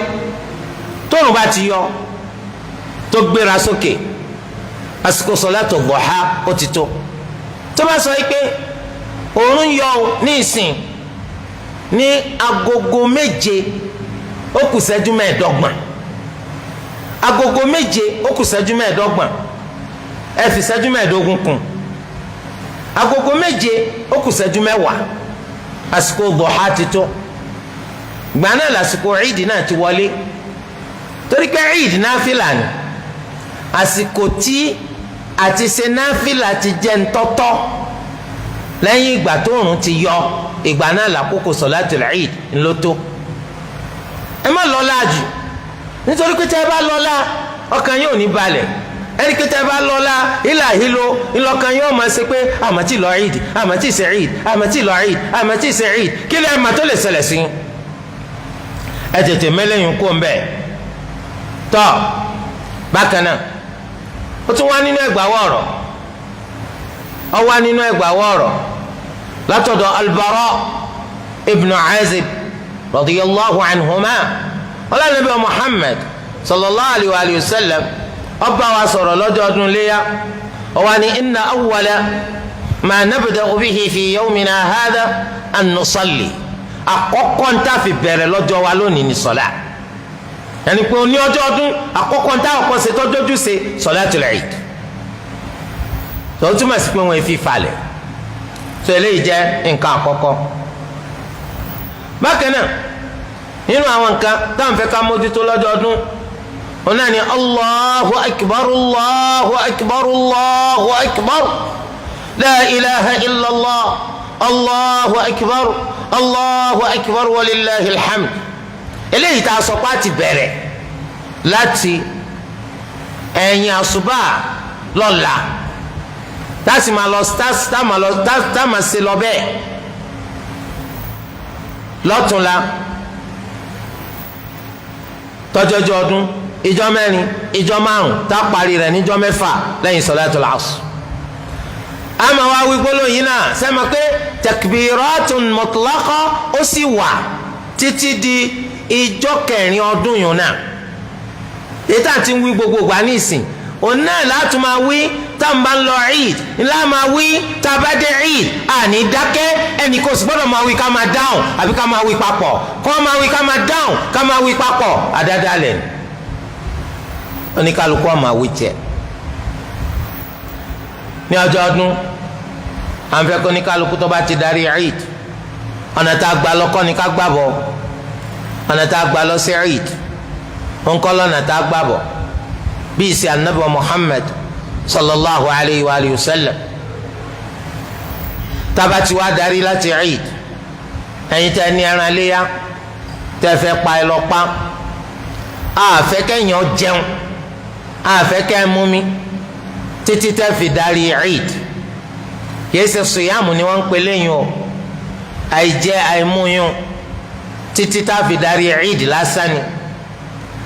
tóòrùn bá ti yọ tó gbéra sókè àsìkò sọláàtù Duha ó ti tó bá sọ pé òòrùn yọ ní ìsìn ní agogo méje ó kù ṣẹ́jú mẹ́ẹ̀ẹ́dọ́gbọ̀n agogo méje ó kù ṣẹ́jú mẹ́ẹ̀ẹ́dọ́gbọ̀n ẹ fi ṣẹ́jú mẹ́ẹ̀ẹ́dógún kún agogo méje ó kù ṣẹ́jú mẹ́wàá àsìkò Duha ti tó gbà náà lásìkò Eid náà ti wọlé torí pé Eid náfìlà ni àsìkò tí àti ṣe náfìlà ti jẹ́ ntọ́tọ́ lẹ́yìn ìgbà tó òòrùn ti yọ ìgbà náà làkókò sọ̀láàtùl Eid ńlọ tó ẹ má lọ́lá jù nítorí pé tẹ́ ẹ bá lọ́lá ọkàn yóò ní balẹ̀ ẹni pé tẹ́ ẹ bá lọ́lá ìlà ìlò ìlọkàn yóò máa ṣe pé àmọ́tí lọ Eid àmọ́tí ṣe Eid àmọ́tí lọ Eid àmọ́tí ṣe Eid kí lẹ́yìn mà tó lè ṣẹlẹ̀ sí ẹ tètè mẹ́lẹ́yìn kó ń bẹ̀ tọ́ bákan náà ó tún wá nínú ẹgbàáwọ̀ ọ̀rọ̀ ó wá nínú ẹgbàáwọ̀ ọ̀rọ̀ látọ̀dọ̀ Al-Bara ibn Azib radiyallahu anhuma ọlọ́nàbí Muhammad sallallahu alayhi wa sallam ọba wa sọ̀rọ̀ lọ́jọ́ ọdún léyà ó wá ní inna awwala ma nabda'u bihi fi yawmina hadha an nusalli àkọ́kọ́ ń tà fi bẹ̀rẹ̀ lọ́jọ́ wa lónìí ní sọ́lá ẹni pé ní ọjọ́ ọdún àkọ́kọ́ ń tà ọkọ̀ ṣe tọ́jú ṣe solatul Eid tó túmọ̀ sí pé wọ́n fi falẹ̀ tó eléyìí jẹ́ nǹkan àkọ́kọ́ bákan náà nínú àwọn nǹkan táwọn fẹ́ ká mójútó lọ́jọ́ ọdún wọn náà ní Allahu akbar Allahu akbar Allahu akbar la ilaha illallah Allahu akbar Allahu akbar walillahil hamd eléyìí tá a sọ pé a ti bẹ̀rẹ̀ láti ẹ̀yìn àṣùbà lọ́la táàsì máa lọ táàmà ṣe lọ bẹ́ẹ̀ lọ́túnla tọ́jọ́jọ́ ọdún ìjọ mẹ́rin ìjọ márùn tá parí rẹ̀ níjọ mẹ́fà lẹ́yìn sọlátul asr. àmọ́ wa wí gbólóhùn yìí náà sẹ́mi pé takbiratun mutlaqa ó sì wà títí di ìjọ kẹrin ọdún yìí náà. èyí tá à ti ń wí gbogbo ìgbà ní ìsìn òun náà láti máa wí tá n bá ń lọ eid ńlá máa wí tá a bá dé eid àní dákẹ́ ẹnì kò sì gbọ́dọ̀ máa wí ká máa dáhùn àbí ká máa wí papọ̀ kó máa wí ká máa dáhùn ká máa wí papọ̀ àdádálẹ̀ oníkálukú máa wí tiẹ̀. ní ọjọ́ ọdún à ń fẹ́ kó oníkálukú tó bá ti darí eid ọ̀nà tá a gbà lọ́kọ́ ni ká gbà bọ̀ ọ̀nà tá a gbà lọ sí eid ònkọ́ lọ́nà tá a gbà bọ̀ bí ìsì anabi Muhammad sallallahu alayhi wa alihi wa sallam tabati wa darí láti eid ẹ̀yin tẹ́ ní ẹran léyà tẹ́ fẹ́ pa ẹ lọ pa àfẹ́ kẹ́yìn jẹun àfẹ́ kẹ́ mú mi títí tẹ́ fi darí eid kìí ṣe sùyàmù ni wọ́n ń pè lẹ́yìn o àìjẹ àìmúyún títí tá fi darí eid lásán ni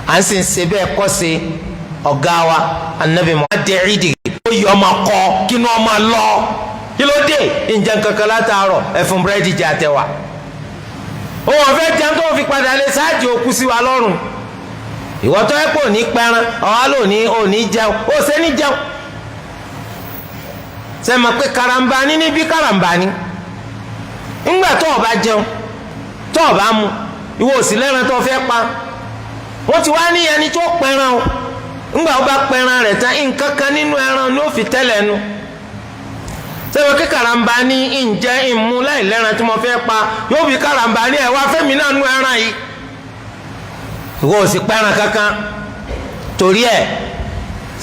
à ń sì ń ṣe bẹ́ẹ̀ kọ́ sí ọ̀gá wa anabi Muhammad eid ó yọ ọmọ kọ kí ni ọmọ lọ kí ló dé ǹjẹ́ kankan látàárọ̀ ẹ̀fún búrẹ́dì jẹ àtẹwà òun ọ̀fẹ́ jẹun tó fi padà lé sáàjì òkú sí wa lọ́rùn ìwọ́tọ́ ẹ̀ pò ní pẹ́ran ọ̀hán ló ní òní jẹun ó ṣe ní jẹun sẹ́mi pé karambani níbi karambani ńgbà tó o bá jẹun tó o bá mu ìwọ òsì lẹ́ran tó o fẹ́ pa wọ́n ti wá ní ẹni tó pẹ́ran o ńgbà ó bá pẹ́ran rẹ̀ tán nǹkan kan nínú ẹran ni ó fi tẹ́lẹ̀ nu sẹ́wọ́n kí karambani ǹjẹ́ ìmú láì lẹ́ran tí mo fẹ́ pa yóò bí karambani ẹ̀ wá fẹ́mi náà nú ẹran yìí ìwọ òsì pẹ́ran kankan torí ẹ̀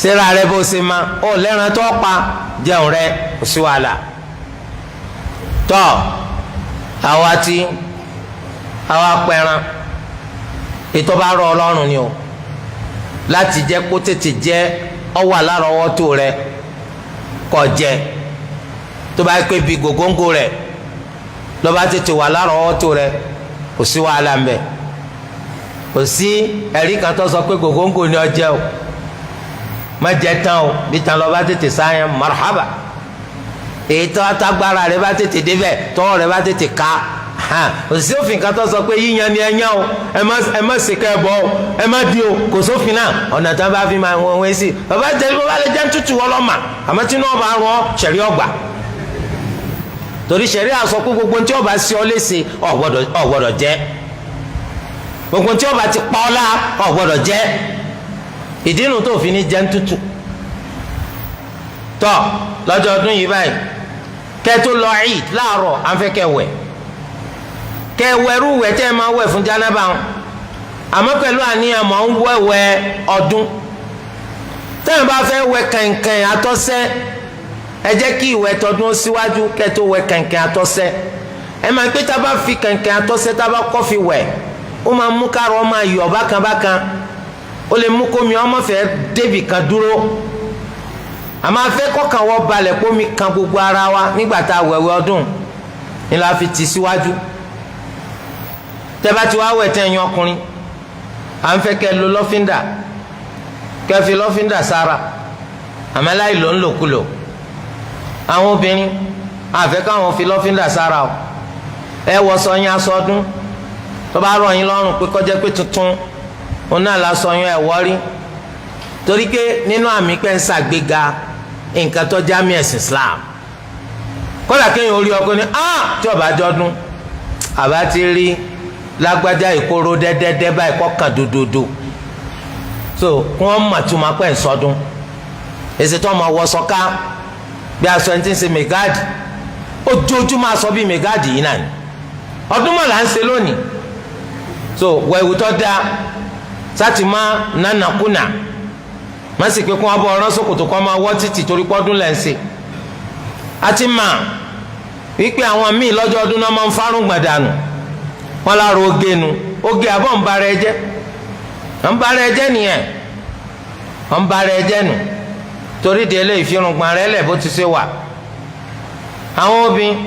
sẹ́ra rẹ bó ṣe ma ó lẹ́ran tó pa jẹun rẹ kò sí wàhálà tọ́ àwa pẹ́ran ètò bá rọ ọlọ́run ni o láti jẹ́ kó tètè jẹ́ ọwọ́ alárọ̀ọ́wọ́tó rẹ kó jẹ tó bá pé bí gògóńgò rẹ lọ́ba tètè wà alárọ̀ọ́wọ́tó rẹ kò sí wàhálà ń bẹ kò sí ẹ̀rí kan tó sọ pé gògóńgò ni ọ jẹ o má jẹ tán o bí tán lọ́ba tètè sáyẹn marhaba èyí tó atágbára rẹ bá tètè débẹ̀ tọ́wọ́ rẹ bá tètè ká òsì òfin kan tó sọ pé yíyan ni ẹyán o ẹ má ṣe kẹ́ ẹ bọ́ o ẹ má di o kò sófin náà ọ̀nà tí wọ́n bá fi máa wọ́n wé sí bàbá jẹ́ bàbá lè jẹ́ tútù ọlọ́mà àmọ́ tí wọ́n bá rọ ṣẹ̀rí ọgbà torí ṣẹ̀rí àsọ pé gbogbo tí wọ́n bá ṣe ọ léṣe ọ̀ gbọ́dọ̀ jẹ gbogbo tí wọ́n bá ti pa ọ́ lá ọ̀ gbọ́dọ̀ jẹ ìdí inú tó fi ní jẹ́ tútù tọ́ lọ́jọ́ ọdún yìí báyìí kẹ́ tó lọ Eid láàárọ̀ à ń fẹ́ kẹ́ wẹ̀ kẹwẹrú wẹ tẹ máa wẹ̀ fún jánábà àmọ́ pẹ̀lú àníyàn máa ń wẹ̀wẹ̀ ọdún tẹ́yìn bá fẹ́ wẹ̀ kẹ̀kẹ́ àtọ́sẹ́ ẹ jẹ́ kí ìwẹ̀ tọdún ó síwájú kẹ́ tó wẹ̀ kẹ̀kẹ́ àtọ́sẹ́ ẹ máa pé tá a bá fi kẹ̀kẹ́ àtọ́sẹ́ tá a bá kọ́ fi wẹ̀ ó máa mú kárọ̀ máa yọ̀ bákanbákan ó lè mú kómi ọmọ fẹ́ débì kan dúró àmọ́ afẹ́ kọ́kàn wọ́ balẹ̀ kómi kan gbogbo ara wa nígbà tá a wẹ̀wẹ̀ ọdún ni la fi tì síwájú tẹ́bá ti wá wẹ̀ tẹ́ ẹ̀yin ọkùnrin à ń fẹ́ kẹ́ lo lọ́fíńdà kẹ́ fi lọ́fíńdà sára àmọ́ láì lò ń lòkulò àwọn obìnrin àfẹ́ káwọn fi lọ́fíńdà sára o ẹ wọ sọ yín aṣọ ọdún tó bá rọ̀ yín lọ́rùn pé kọjá pé tuntun òun náà la sọ yín ẹ̀ wọ́rí torí pé nínú àmì pẹ́ ń ṣàgbéga nǹkan tó já mi ẹ̀sìn Islam kọ́dà kéèyàn orí ọkọ ni tí ọba jọdún àbá ti rí lágbájá ìkóró dẹ́dẹ́dẹ́ báyìí kọ́kàn dòdòdò so wọ́n mọ̀ tó máa pẹ́ ń sọdún èsì tó máa wọ sọ́ká bí aṣọ ẹni tí ń ṣe mẹ́gáàdì ojoojúmọ́ aṣọ bíi mẹ́gáàdì yìí náà ni ọdún mọ̀ là ń ṣe lónìí so wẹ̀wù tó dáa sátì má nánàkúnà má sì pé kó wọn bọ ọ̀rán sókòtò kó máa wọ́ títì torí pọ́dún lẹ́ ń ṣe àti mà wípé àwọn míì lọ́jọ́ ọdún náà máa ń fárùn gbàdánù wọn lára oge nu oge àbọ̀ ń bara ẹ jẹ́ ń bara ẹ jẹ́ nìyẹn ń bara ẹ jẹ́ nù torí di eléyìí fírùngbọ̀n rẹ lẹ̀ bó ti ṣe wà àwọn obìnrin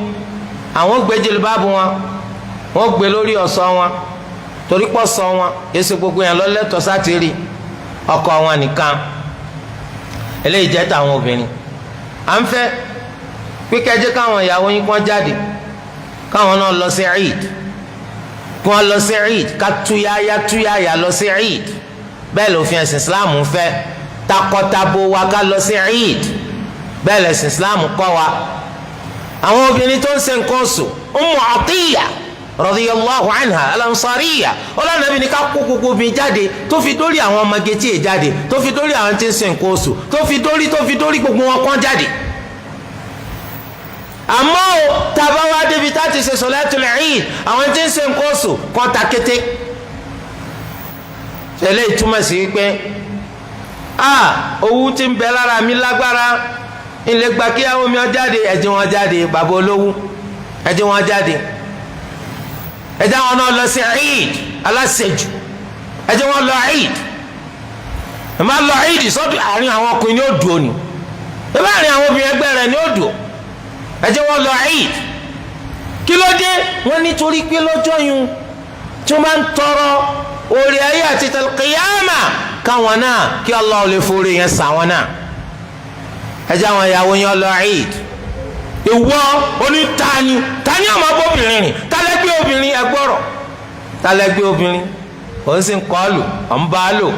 àwọn gbé jìlbáàbù wọn wọ́n gbé lórí ọ̀ṣọ́ wọn torí pọ̀ sọ wọn èsì gbogbo yẹn lọ́lẹ́tọ̀ sátìrì ọkọ wọn nìkan eléyìí jẹ́ tàwọn obìnrin à ń fẹ́ pípẹ́ jẹ́ káwọn ìyàwó yín kàn jáde káwọn náà lọ sí Eid kí wọ́n lọ sí Eid ká túyáyá lọ sí Eid bẹ́ẹ̀ lófin ẹ̀sìn Islam fẹ́ takọtabo wa ká lọ sí Eid bẹ́ẹ̀ lẹ̀sìn Islam kọ́ wa. àwọn obìnrin tó ń ṣe nǹkan oṣù Ummu Atiyya radiyallahu anha al-Ansariyya ọlọ́nàbí ni ká kó gbogbo obìnrin jáde tó fi dórí àwọn ọmọge tí ì jáde tó fi dórí àwọn tí ń ṣe nǹkan oṣù tó fi dórí gbogbo wọn kàn jáde. àmọ́ o tàbá wa débi tá a ti ṣe Salatul Eid àwọn tí ń ṣe nǹkan oṣù kàn ta kété. tẹ̀lé ìtumọ̀ sí pé owó tí ń bẹ lára mi lágbára ilé gba kí àwọn omi ọjáde ẹ̀jẹ̀ wọn jáde bàbá olówó ẹ̀jẹ̀ wọn jáde ẹ̀jẹ̀ wọn náà lọ sí Eid aláṣejù ẹ̀jẹ̀ wọn lọ Eid ẹ̀ máa lọ Eid sọ́dọ̀ àárín àwọn ọkùnrin ní òdùó ni ẹ̀ bá àárín àwọn obìnrin ẹgbẹ́ rẹ̀ ní òdùó ẹ̀jẹ̀ wọn lọ Eid kí ló dé wọn nítorí pé lọ́jọ́ yun tí wọ́n máa ń tọrọ orí ayé àti tẹlifíyàmà káwọn náà kí Allah lè forí yẹn sàwọn náà ẹjẹ àwọn ìyàwó yẹn lọ Eid ìwọ tani ọmọ bóbìnrin rìn tálẹ́gbẹ́ obìnrin ẹgbọ́rọ̀ tálẹ́gbẹ́ obìnrin ó sì ń kọ́ lù ọ̀ ń bá lò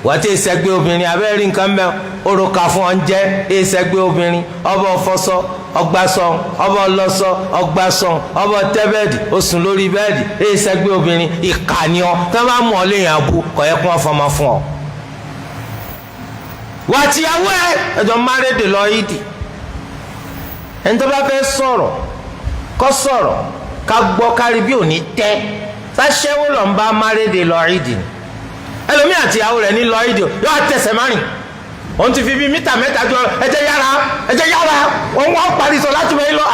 wọ́n ti ṣẹ́gbẹ́ obìnrin abẹ́rẹ́ nǹkan mẹ́ òrùka fún ọ ń jẹ́ ṣẹ́gbẹ́ obìnrin ọba ọfọsọ ọgbàsọ ọba ọlọsọ ọgbàsọ ọba tẹ́bẹ̀dì ó sùn lórí bẹ́ẹ̀dì ṣẹ́gbẹ́ obìnrin ìkànnì ọ tó bá mọ̀ ọ́ léyìn abú kọ̀ yẹ kó wọ́n fọmọ fún ọ. wà á ti yàwó ẹjọ́ márédè lọ ìdì ẹni tó bá fẹ́ sọ̀rọ̀ kó sọ̀rọ̀ ká gbọ́ kárí bí òní tẹ́ sáṣẹ́wó lọ ń bá márédè lọ ìdì ẹlòmíì àti ìyàwó rẹ̀ ní lọ ìdì yóò tẹ̀sẹ̀ márùn òun ti fi bí mítà mẹ́ta jọ ẹjẹ́ yára wọ́n parí sọ láti bẹ́ẹ̀ lọ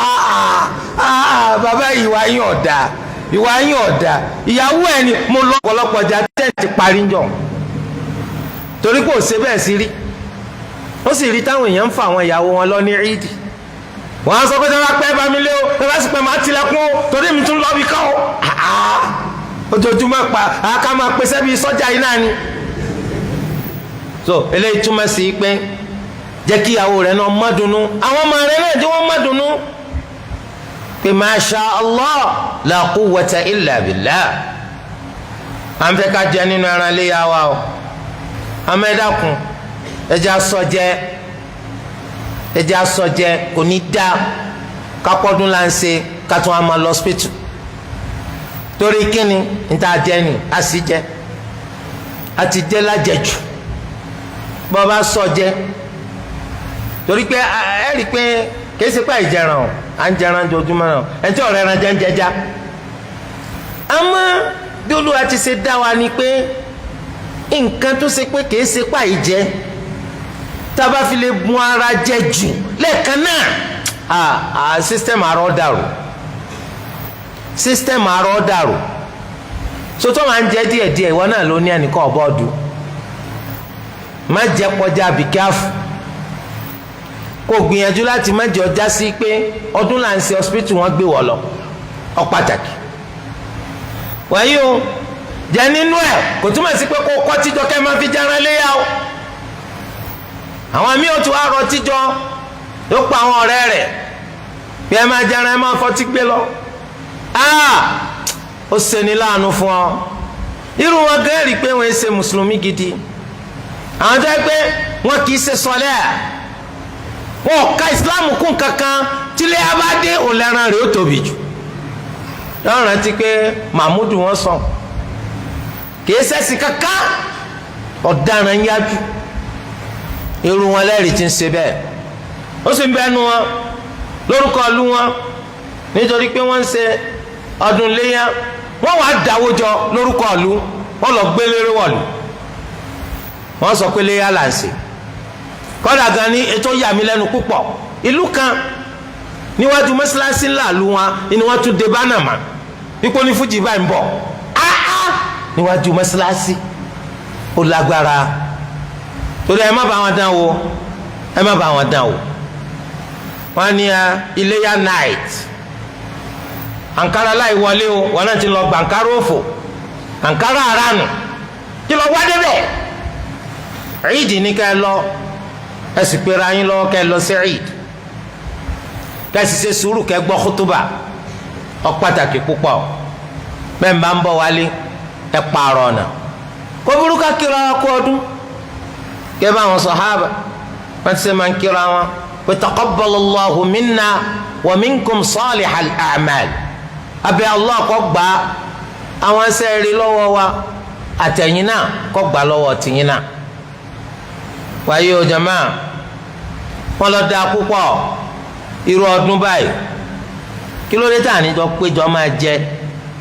bàbá ìwà yín ọ̀dà ìyàwó ẹni mo lọ ọ̀pọ̀lọpọ̀ jà tẹ́ǹtì parí jọ torí kò ṣe bẹ́ẹ̀ sí rí ó sì rí táwọn èèyàn ń fa àwọn ìyàwó wọn lọ ní ìdì wọ́n á sọ pé tẹ́lá pẹ́ bá mi lé o tẹ́lá sì pẹ́ máa tilẹ̀kùn o torí mi tún lọ́ọ́ bí ká o ojoojúmọ́ pa ká máa pèsè bíi sọ́jà yìí náà ni. so eléyìí túmọ̀ sí pé jẹ́ kí ìyàwó rẹ̀ náà má dunnú àwọn ọmọ rẹ̀ náà jẹ́ wọ́n má dunnú pé masha Allah la quwwata illa billah à ń fẹ́ ká jẹ nínú ẹran iléyà wa o àmọ́ ẹ dákun ẹjẹ́ asọ́jẹ́ kò ní dá kápọ́dún là ń ṣe ká tún á máa lọ hospital torí kíni níta jẹ ni a sì jẹ a ti jẹ lájẹjù bọ́ bá sọ́jẹ́ torí pé ẹ rí i pé kìí ṣe pé àìjẹran o à ń jẹran jojúmọ́ náà ẹ̀ tí ọ̀rẹ́ ẹran jẹ́ ń jẹjá àmọ́ bí Olúwa ti ṣe dá wa ni pé nǹkan tó ṣe pé kìí ṣe pé àìjẹ tába fi lè bùn ara jẹ jù lẹ́ẹ̀kan náà system arọ dàrú sotọ́ máa ń jẹ díẹ̀díẹ̀ ìwọ náà ló ní ẹnìkan ọ̀bọ̀ọ̀dù má jẹ kọjá be careful kò gbìyànjú láti má jẹ ọjà sí pé ọdún là ń ṣe hospital wọn gbé wọ lọ ọ pàtàkì wáyé o jẹ nínú ẹ kò túmọ̀ sí pé kó kọ́ tíjọ kẹ́ máa fi jẹran léyà o àwọn míì ò tún wá rọ tíjọ yóò pa àwọn ọ̀rẹ́ rẹ̀ bí ẹ máa jẹran ẹ máa fọtí gbé lọ ó ṣeni láàánú fún ọ irú wọn gẹ́rì pé wọ́n ṣe mùsùlùmí gidi àwọn tó yẹ pé wọn kì í ṣe sọlẹ́ wọn ò ka ìsìláàmù kún kankan tílé abádé òlẹ́ran rẹ̀ ó tóbi jù lọ́rùn rántí pé mahmudu wọn sọ kì í ṣẹ̀sìn kankan ọ̀daràn yájú irú wọn lẹ́rìí ti ń ṣe bẹ́ẹ̀ ó sì ń bẹ́nu wọn lórúkọ ìlú wọn nítorí pé wọ́n ń ṣe ọdún léyà wọ́n wàá dáwó jọ lórúkọ ìlú wọ́n lọ gbé lérè wọ̀lú wọ́n sọ pé léyà là ń ṣe kọ́dà gan ni ètò yà mí lẹ́nu púpọ̀ ìlú kan níwájú mọ́ṣáláṣí ńlá ìlú wọn ni wọ́n tún dé bánàmà pípọ́ ní fújì báyìí ń bọ̀ níwájú mọ́ṣáláṣí ó lágbára torí ẹ má bá wọn dán wò wọ́n ní iléyà night àǹkárá láì wọlé o wọn náà ti lọ gba àǹkárá òfò àǹkárá àránù kí lọ wá débẹ̀ Eid ní ká lọ ẹ sì pera yín lọ ká lọ sí Eid ká sì ṣe sùúrù ká gbọ́ khutuba ó pàtàkì púpọ̀ bẹ́ẹ̀ bá ń bọ̀ wálé ẹ pààrọ̀ ọ̀nà kó burú ká kíra kú ọdún kẹ́ bá àwọn sàhábà wọ́n ti ṣe máa ń kíra wọn pé taqabbalallahu minna wa minkum salihal a'mal abẹ́ Allah kó gbà àwọn ẹsẹ̀ rí lọ́wọ́ wa àtẹ̀yìn náà kó gbà lọ́wọ́ tìyín náà. wáyé o jama wọn lọ da púpọ̀ irú ọdún báyìí kí ló dé tá à ní jọ péjọ máa jẹ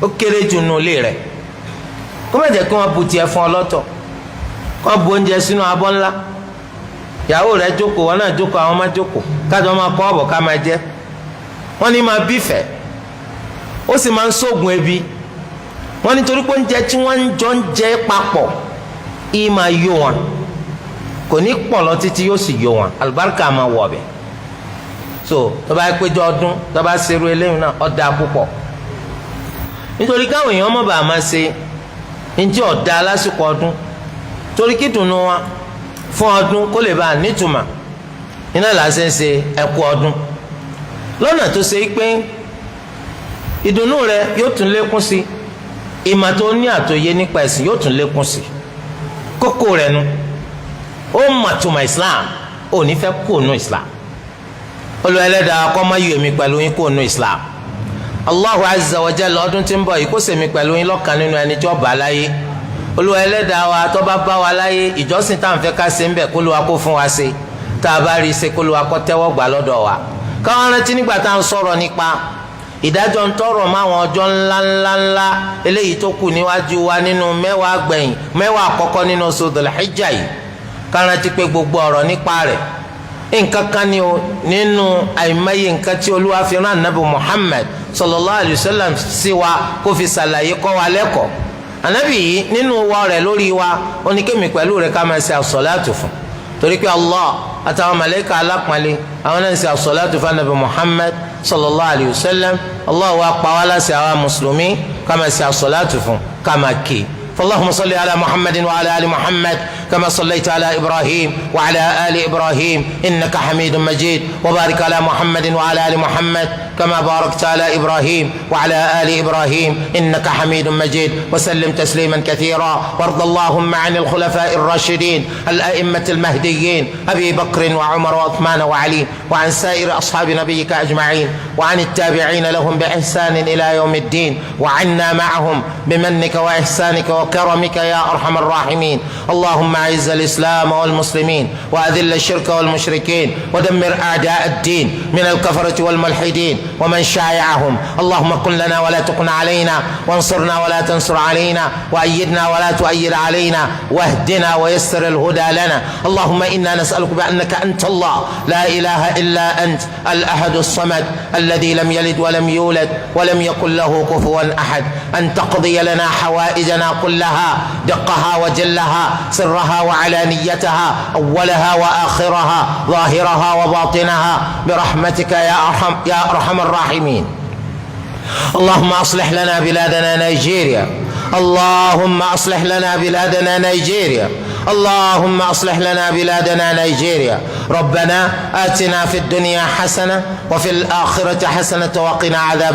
ó kéré jù nù ilé rẹ̀ kó má jẹ́ kí wọ́n bu tiẹ̀ fún ọ lọ́tọ̀ kó wọ́n bu oúnjẹ sínú abọ́ ńlá ìyàwó rẹ̀ jókòó wọn náà jókòó àwọn máa jókòó kájọ máa kọ́ ọ̀bọ̀ ká máa jẹ wọ́n ní máa bífẹ̀ ó sì máa ń sóògùn ebi wọ́n nítorí pé oúnjẹ tí wọ́n jọ ń jẹ papọ̀ ìyí máa yó wọn kò ní pọ̀ lọ títí yóò sì yó wọn àlùbáríkà máa wọ̀ ọ̀bẹ so tó bá péjọ ọdún tó bá ṣerú eléyìí náà ọ̀dà púpọ̀ nítorí káwọn èèyàn mọ̀ bá máa ṣe ntí ọ̀dà lásìkò ọdún torí kí dùnú wa fún ọdún kó lè bá a nítumọ̀ iná làásẹ̀ ń ṣe ẹ̀kú ọdún lọ́nà tó ṣe pé ìdùnnú rẹ yóò tún lékún sí ìmọ̀ tó ní àtòyé nípa ẹ̀sìn yóò tún lékún sí kókó rẹ̀ nu ó mọ̀túmọ̀ Islam ó ní fẹ́ kó nu Islam Olúwa Ẹlẹ́dàá kó má yọ èmi pẹ̀lú yín kó nu Islam Allahu azza wa jalla ọdún tí ń bọ̀ yìí kó ṣèmi pẹ̀lú yín lọ́kàn nínú ẹni tí ó bá láyé Olúwa Ẹlẹ́dàá wa tó bá bá wa láyé ìjọsìn tá à ń fẹ́ ká ṣe ń bẹ̀ kó Olúwa kó fún wa ṣe tá a bá rí i ṣe kó Olúwa kó tẹ́wọ́ gbà lọ́dọ̀ wa káwọn rántí nígbà tá à ń sọ̀rọ̀ nípa ìdájọ́ ń tọrọ máwọn ọjọ́ ńláńláńlá eléyìí tó kù níwájú wa nínú mẹ́wàá gbẹ̀yìn mẹ́wàá àkọ́kọ́ nínú oṣù Dhul-Hijjah yìí kárántí pé gbogbo ọ̀rọ̀ nípa rẹ̀ nǹkan kan ni o nínú àìmọye nǹkan tí Olúwa fi rán Ànábì Muhammad sallallahu alayhi wa sallam sí wa kó fi ṣàlàyé kọ́ wa lẹ́kọ̀ọ́ Ànábì yìí nínú wọ rẹ̀ lórí wa oníkémi pẹ̀lú rẹ̀ ká máa ṣe àsọ̀láàtù fún torí pé Allah àtàwọn màláíkà alápọ̀nlé àwọn náà ń ṣe àsọ̀láàtù fún Ànábì Muhammad sallallahu alayhi wa sallam Allah wa pa wá láṣẹ àwa mùsùlùmí ká máa ṣe àsọ̀láàtù fún ká máa ké فاللهم صل على محمد وعلى آل محمد كما صليت على إبراهيم وعلى آل إبراهيم إنك حميد مجيد وبارك على محمد وعلى آل محمد كما باركت على إبراهيم وعلى آل إبراهيم إنك حميد مجيد وسلم تسليما كثيرا وارض اللهم عن الخلفاء الراشدين الأئمة المهديين أبي بكر وعمر وعثمان وعلي وعن سائر أصحاب نبيك أجمعين وعن التابعين لهم بإحسان إلى يوم الدين وعنا معهم بمنك وإحسانك وكرمك يا أرحم الراحمين اللهم أعز الإسلام والمسلمين وأذل الشرك والمشركين ودمر أعداء الدين من الكفرة والملحدين ومن شايعهم اللهم كن لنا ولا تكن علينا وانصرنا ولا تنصر علينا وأيدنا ولا تؤيد علينا واهدنا ويسر الهدى لنا اللهم إنا نسألك بأنك أنت الله لا إله إلا أنت الأحد الصمد الذي لم يلد ولم يولد ولم يكن له كفوا أحد أن تقضي لنا حوائجنا كلها دقها وجلها سرها وعلانيتها أولها وآخرها ظاهرها وباطنها برحمتك يا أرحم الراحمين اللهم أصلح لنا بلادنا نيجيريا اللهم أصلح لنا بلادنا نيجيريا اللهم أصلح لنا بلادنا نيجيريا ربنا آتنا في الدنيا حسنة وفي الآخرة حسنة وقنا عذاب